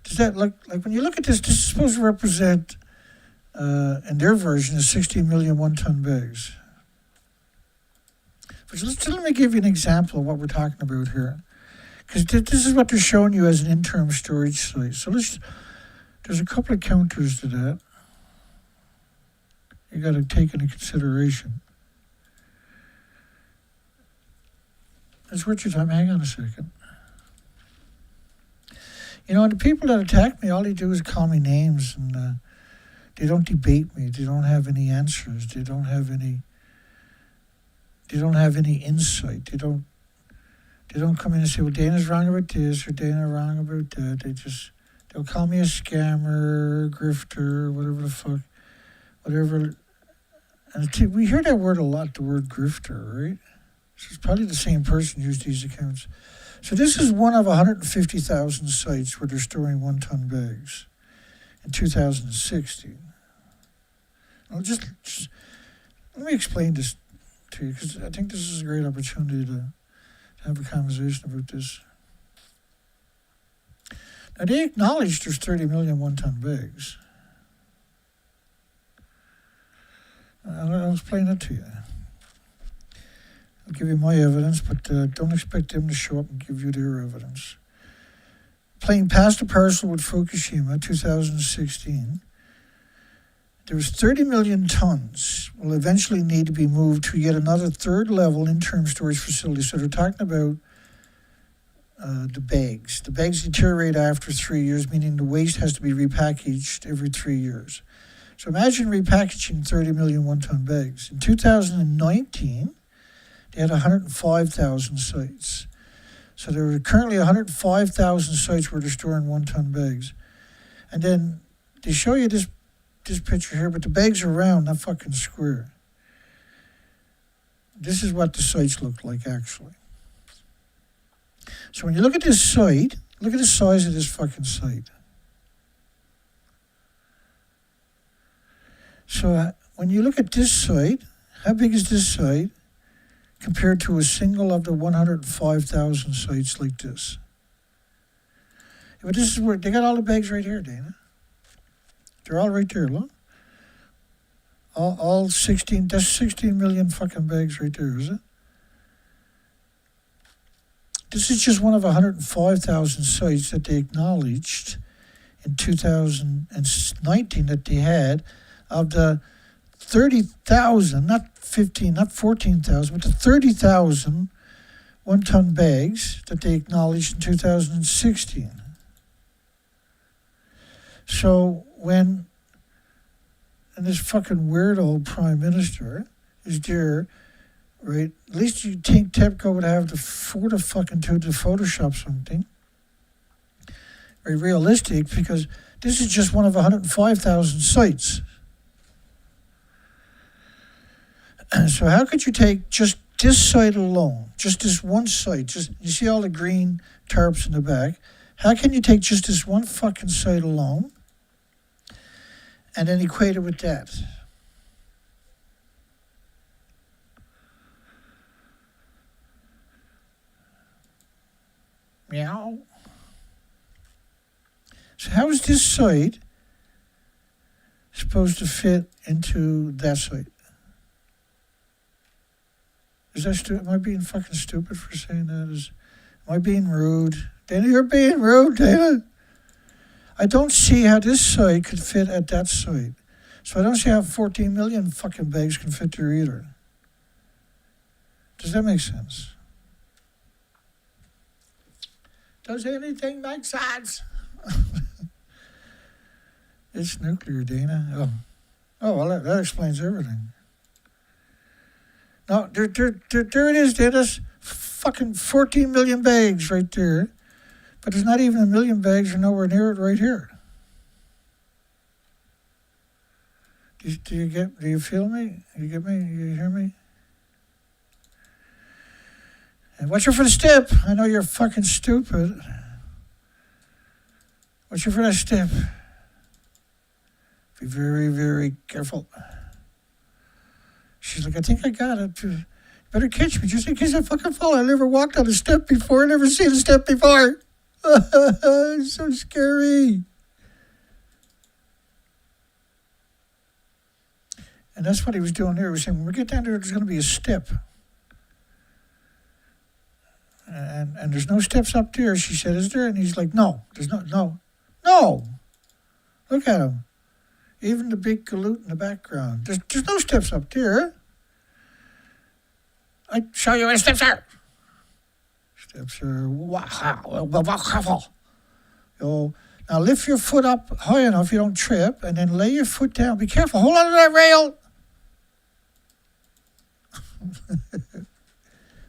Does that look like, when you look at this is supposed to represent, in their version, is 16 million one-ton bags. But let me give you an example of what we're talking about here. Because this is what they're showing you as an interim storage site. So there's a couple of counters to that you got to take into consideration. It's worth your time. Hang on a second. You know, and the people that attack me, all they do is call me names, and they don't debate me. They don't have any answers. They don't have any insight. They don't come in and say, well, Dana's wrong about this or Dana wrong about that. They'll call me a scammer, grifter, whatever the fuck, whatever. And we hear that word a lot, the word grifter, right? So it's probably the same person who used these accounts. So this is one of 150,000 sites where they're storing one-ton bags in 2016. I'll just let me explain this to you, because I think this is a great opportunity to have a conversation about this. Now, they acknowledge there's 30 million one-ton bags. I'll explain it to you. I'll give you my evidence, but don't expect them to show up and give you their evidence. Playing past the parcel with Fukushima, 2016, there was 30 million tons will eventually need to be moved to yet another third-level interim storage facility. So they're talking about the bags. The bags deteriorate after 3 years, meaning the waste has to be repackaged every 3 years. So imagine repackaging 30 million one-ton bags. In 2019, they had 105,000 sites. So there are currently 105,000 sites where they're storing one-ton bags. And then they show you this picture here, but the bags are round, not fucking square. This is what the sites look like, actually. So when you look at this site, look at the size of this fucking site. So when you look at this site, how big is this site compared to a single of the 105,000 sites like this? Yeah, but this is where, they got all the bags right here, Dana. They're all right there, look. All 16, that's 16 million fucking bags right there, is it? This is just one of 105,000 sites that they acknowledged in 2019 that they had of the 30,000, not 15, not 14,000, but the 30,000 one-ton bags that they acknowledged in 2016. So when, and this fucking weird old prime minister is there, right? At least you think TEPCO would have the fortitude to Photoshop something very realistic, because this is just one of 105,000 sites. So how could you take just this site alone, just this one site, just, you see all the green tarps in the back, how can you take just this one fucking site alone and then equate it with that? Meow. So how is this site supposed to fit into that site? Is that am I being fucking stupid for saying that? Am I being rude? Dana, you're being rude, Dana. I don't see how this site could fit at that site. So I don't see how 14 million fucking bags can fit there either. Does that make sense? Does anything make sense? It's nuclear, Dana. Oh, well, that explains everything. No, there it is, Dana. There's fucking 14 million bags right there. But there's not even a million bags or nowhere near it right here. Do you feel me? You get me? You hear me? And watch out for the step. I know you're fucking stupid. Watch out for that step. Be very, very careful. She's like, I think I got it. Better catch me just in case I fucking fall. I never walked on a step before. I never seen a step before. It's so scary. And that's what he was doing there. He was saying, when we get down there, there's going to be a step. And there's no steps up there. She said, is there? And he's like, no, there's no. Look at him. Even the big galoot in the background. There's no steps up there. I show you where the steps are. Steps are wow. Now lift your foot up high enough you don't trip, and then lay your foot down. Be careful. Hold on to that rail.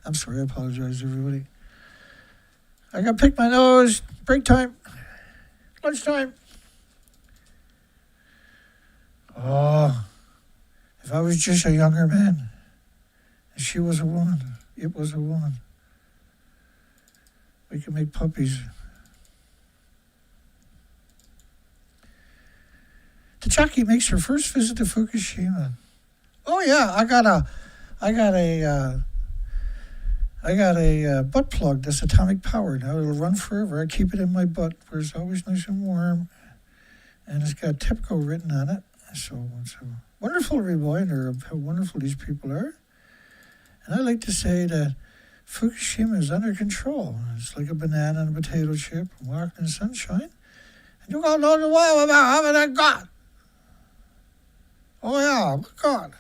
I'm sorry. I apologize, everybody. I got to pick my nose. Break time. Lunchtime. Oh, if I was just a younger man, and she was a woman, it was a woman, we could make puppies. Takaichi makes her first visit to Fukushima. Oh yeah, I got a butt plug that's atomic powered. Now it'll run forever. I keep it in my butt where it's always nice and warm, and it's got TEPCO written on it. So it's a wonderful reminder of how wonderful these people are. And I like to say that Fukushima is under control. It's like a banana and a potato chip walking in the sunshine. And you all know the wow about having that God. Oh yeah, God.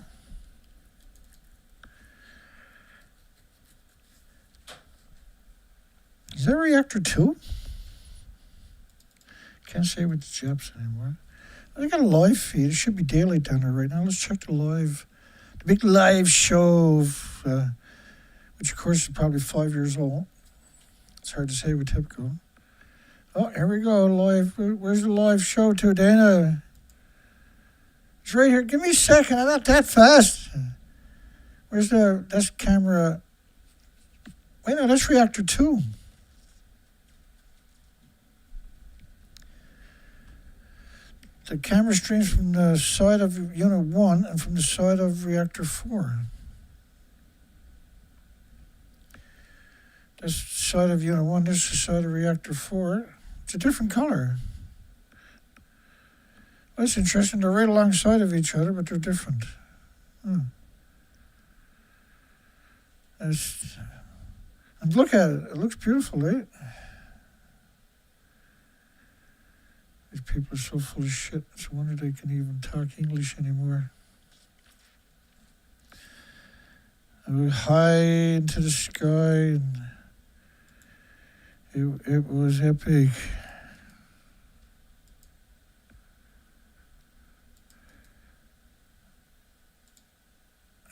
Is that reactor 2? Can't say with the Japs anymore. I got a live feed. It should be daylight down there right now. Let's check the big live show, which of course is probably 5 years old. It's hard to say with TIPCO. Oh, here we go, live. Where's the live show to, Dana? It's right here. Give me a second. I'm not that fast. That's camera. Wait, no, that's reactor 2. The camera streams from the side of Unit 1 and from the side of Reactor 4. This side of Unit 1, this is the side of Reactor 4. It's a different color. Well, that's interesting. They're right alongside of each other, but they're different. And look at it. It looks beautiful, eh? These people are so full of shit. It's a wonder they can even talk English anymore. I went high into the sky, and it was epic.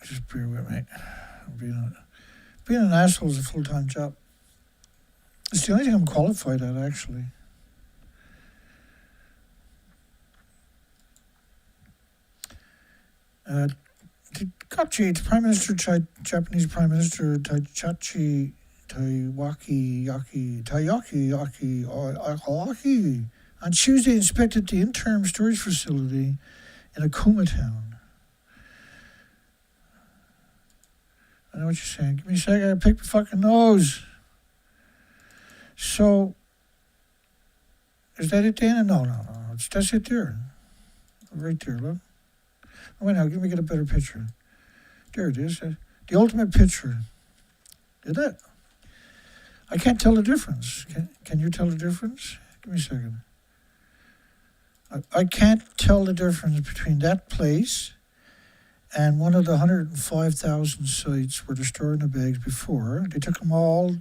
Just bear with me. Being an asshole is a full-time job. It's the only thing I'm qualified at, actually. Takaichi, the Prime Minister, Japanese Prime Minister Taichi Taiyaki on Tuesday inspected the interim storage facility in Akuma Town. I know what you're saying. Give me a second. I gotta pick my fucking nose. So, is that it, Dana? No. That's it there. Right there, look. Oh, wait now, let me get a better picture. There it is. The ultimate picture. Did it? I can't tell the difference. Can you tell the difference? Give me a second. I can't tell the difference between that place and one of the 105,000 sites where they're storing the bags before. They took them all,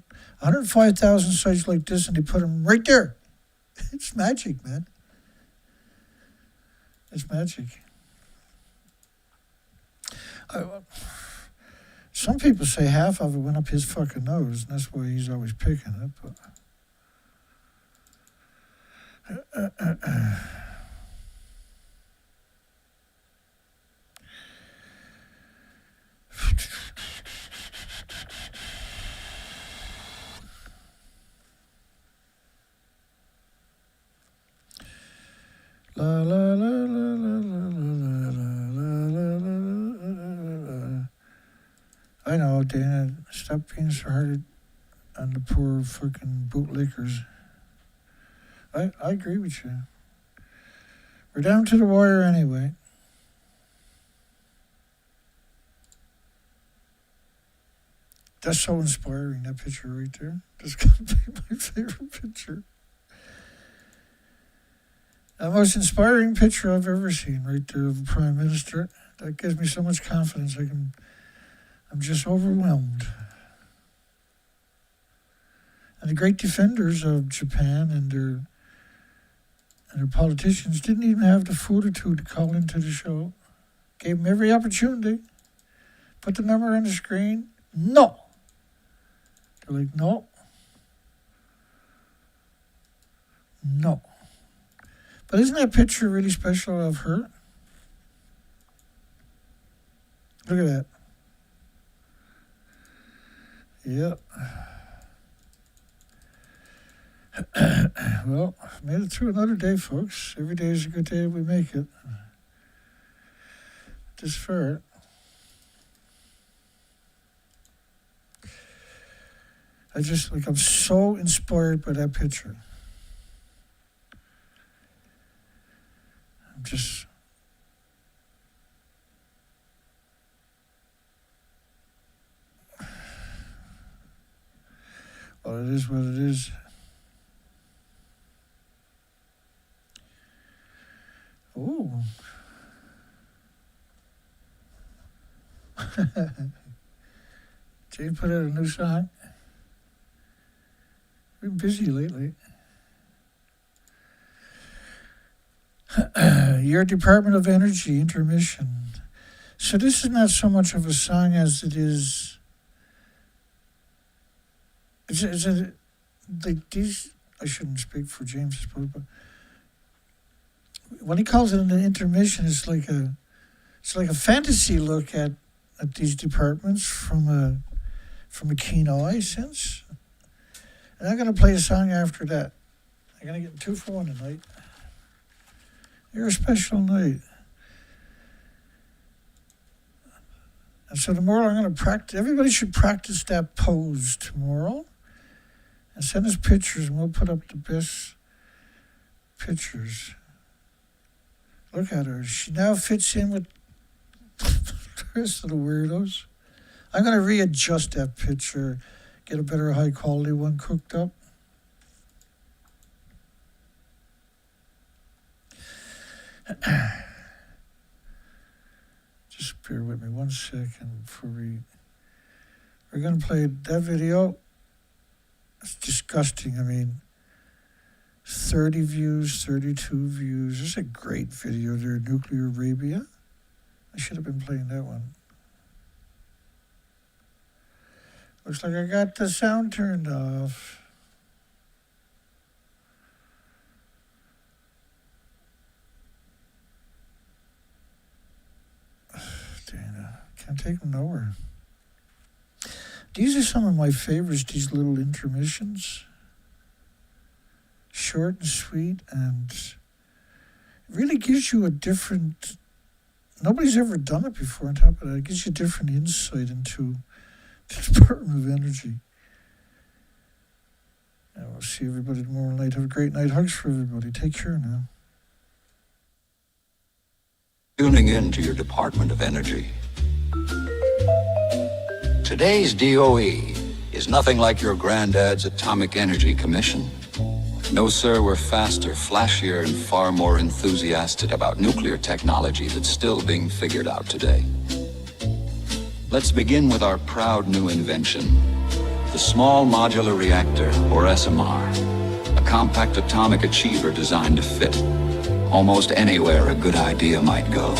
105,000 sites like this, and they put them right there. It's magic, man. It's magic. Some people say half of it went up his fucking nose, and that's why he's always picking it. But la la la la la la la la. I know, Dana. Stop being so hard on the poor fucking bootlickers. I agree with you. We're down to the wire anyway. That's so inspiring, that picture right there. That's gotta be my favorite picture. The most inspiring picture I've ever seen right there of the Prime Minister. That gives me so much confidence. I'm just overwhelmed. And the great defenders of Japan and their politicians didn't even have the fortitude to call into the show. Gave them every opportunity. Put the number on the screen. No. They're like, no. No. But isn't that picture really special of her? Look at that. Yep. Well, made it through another day, folks. Every day is a good day if we make it. This far. I'm so inspired by that picture. Well, it is what it is. Ooh. Jane put out a new song. Been busy lately. Your Department of Energy intermission. So this is not so much of a song as it is. Is it like these? I shouldn't speak for James, I suppose, but when he calls it an intermission, it's like a fantasy look at these departments from a keen eye sense. And I'm going to play a song after that. I'm going to get 2 for 1 tonight. You're a special night. And so tomorrow I'm going to practice. Everybody should practice that pose tomorrow. And send us pictures, and we'll put up the best pictures. Look at her. She now fits in with the rest of the weirdos. I'm going to readjust that picture, get a better high quality one cooked up. Just bear with me 1 second before we're going to play that video. It's disgusting. I mean, 30 views, 32 views. This is a great video there, Nuclear Arabia. I should have been playing that one. Looks like I got the sound turned off. Dana, can't take them nowhere. These are some of my favorites, these little intermissions. Short and sweet, and it really gives you a different, nobody's ever done it before on top of that. It gives you a different insight into the Department of Energy. And we'll see everybody tomorrow night. Have a great night. Hugs for everybody. Take care now. Tuning in to your Department of Energy. Today's DOE is nothing like your granddad's Atomic Energy Commission. No, sir, we're faster, flashier, and far more enthusiastic about nuclear technology that's still being figured out today. Let's begin with our proud new invention, the Small Modular Reactor, or SMR, a compact atomic achiever designed to fit almost anywhere a good idea might go.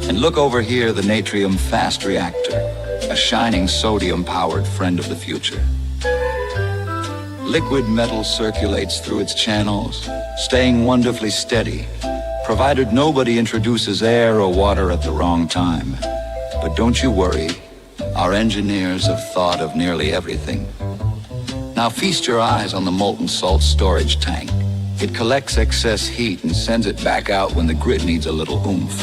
And look over here, the Natrium Fast Reactor, a shining sodium-powered friend of the future. Liquid metal circulates through its channels, staying wonderfully steady, provided nobody introduces air or water at the wrong time. But don't you worry, our engineers have thought of nearly everything. Now feast your eyes on the molten salt storage tank. It collects excess heat and sends it back out when the grid needs a little oomph.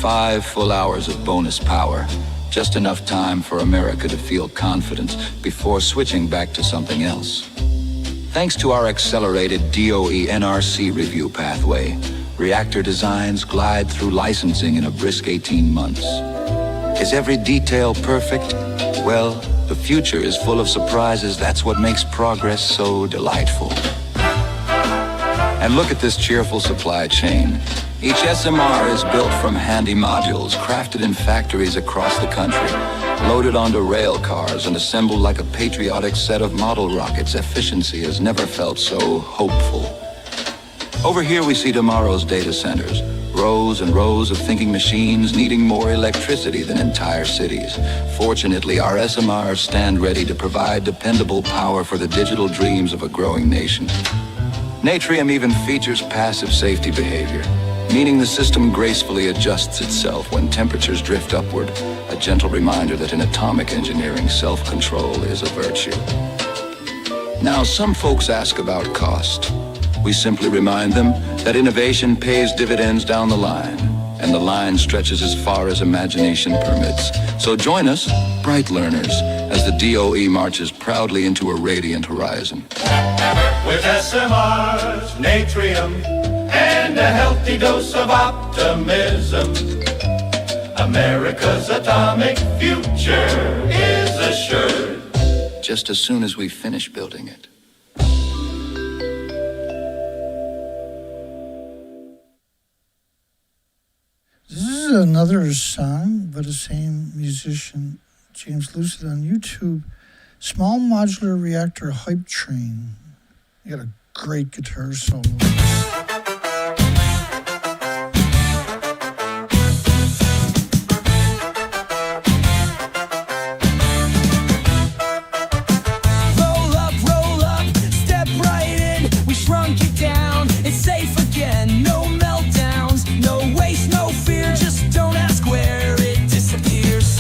5 full hours of bonus power. Just enough time for America to feel confident before switching back to something else. Thanks to our accelerated DOE NRC review pathway, reactor designs glide through licensing in a brisk 18 months. Is every detail perfect? Well, the future is full of surprises. That's what makes progress so delightful. And look at this cheerful supply chain. Each SMR is built from handy modules crafted in factories across the country, loaded onto rail cars and assembled like a patriotic set of model rockets. Efficiency has never felt so hopeful. Over here we see tomorrow's data centers, rows and rows of thinking machines needing more electricity than entire cities. Fortunately, our SMRs stand ready to provide dependable power for the digital dreams of a growing nation. Natrium even features passive safety behavior, meaning the system gracefully adjusts itself when temperatures drift upward, a gentle reminder that in atomic engineering, self-control is a virtue. Now, some folks ask about cost. We simply remind them that innovation pays dividends down the line, and the line stretches as far as imagination permits. So join us, bright learners, as the DOE marches proudly into a radiant horizon. With SMRs, natrium, and a healthy dose of optimism, America's atomic future is assured. Just as soon as we finish building it. This is another song by the same musician, James Lucid, on YouTube. Small Modular Reactor Hype Train. You got a great guitar solo. Roll up, step right in. We shrunk it down, it's safe again. No meltdowns, no waste, no fear. Just don't ask where it disappears.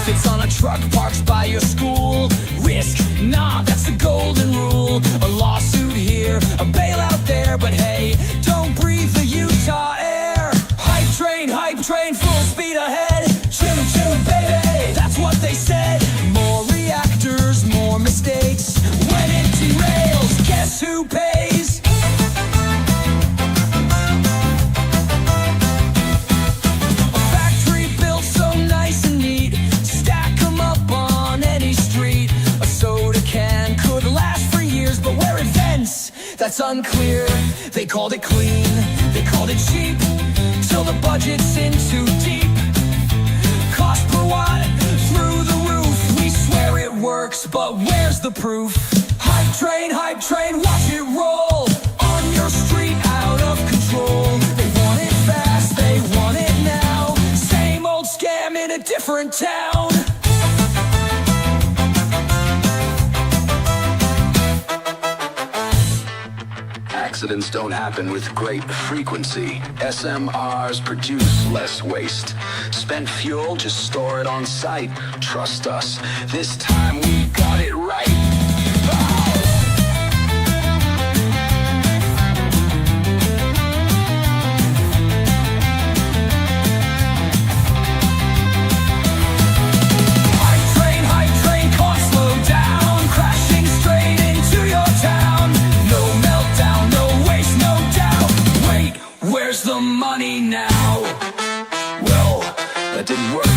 Fits on a truck, parks by your school. Risk, nah, that's the golden rule. A lawsuit here, a bailout there, but hey, don't breathe the Utah air. Hype train, full speed ahead. Choo choo, baby, that's what they said. More reactors, more mistakes. When it derails, guess who pays? A factory built so nice and neat, stack 'em up on any street. A soda can could last for years, but where it vents, that's unclear. They called it clean, they called it cheap, till the budget's in too deep. Cost per watt, through the roof. We swear it works, but where's the proof? Hype train, watch it roll. On your street, out of control. They want it fast, they want it now. Same old scam in a different town. Accidents don't happen with great frequency. SMRs produce less waste. Spent fuel, just store it on site. Trust us, this time we got it right. Hype train, can't slow down. Crashing straight into your town. No meltdown, no waste, no doubt. Wait, where's the money now? didn't work.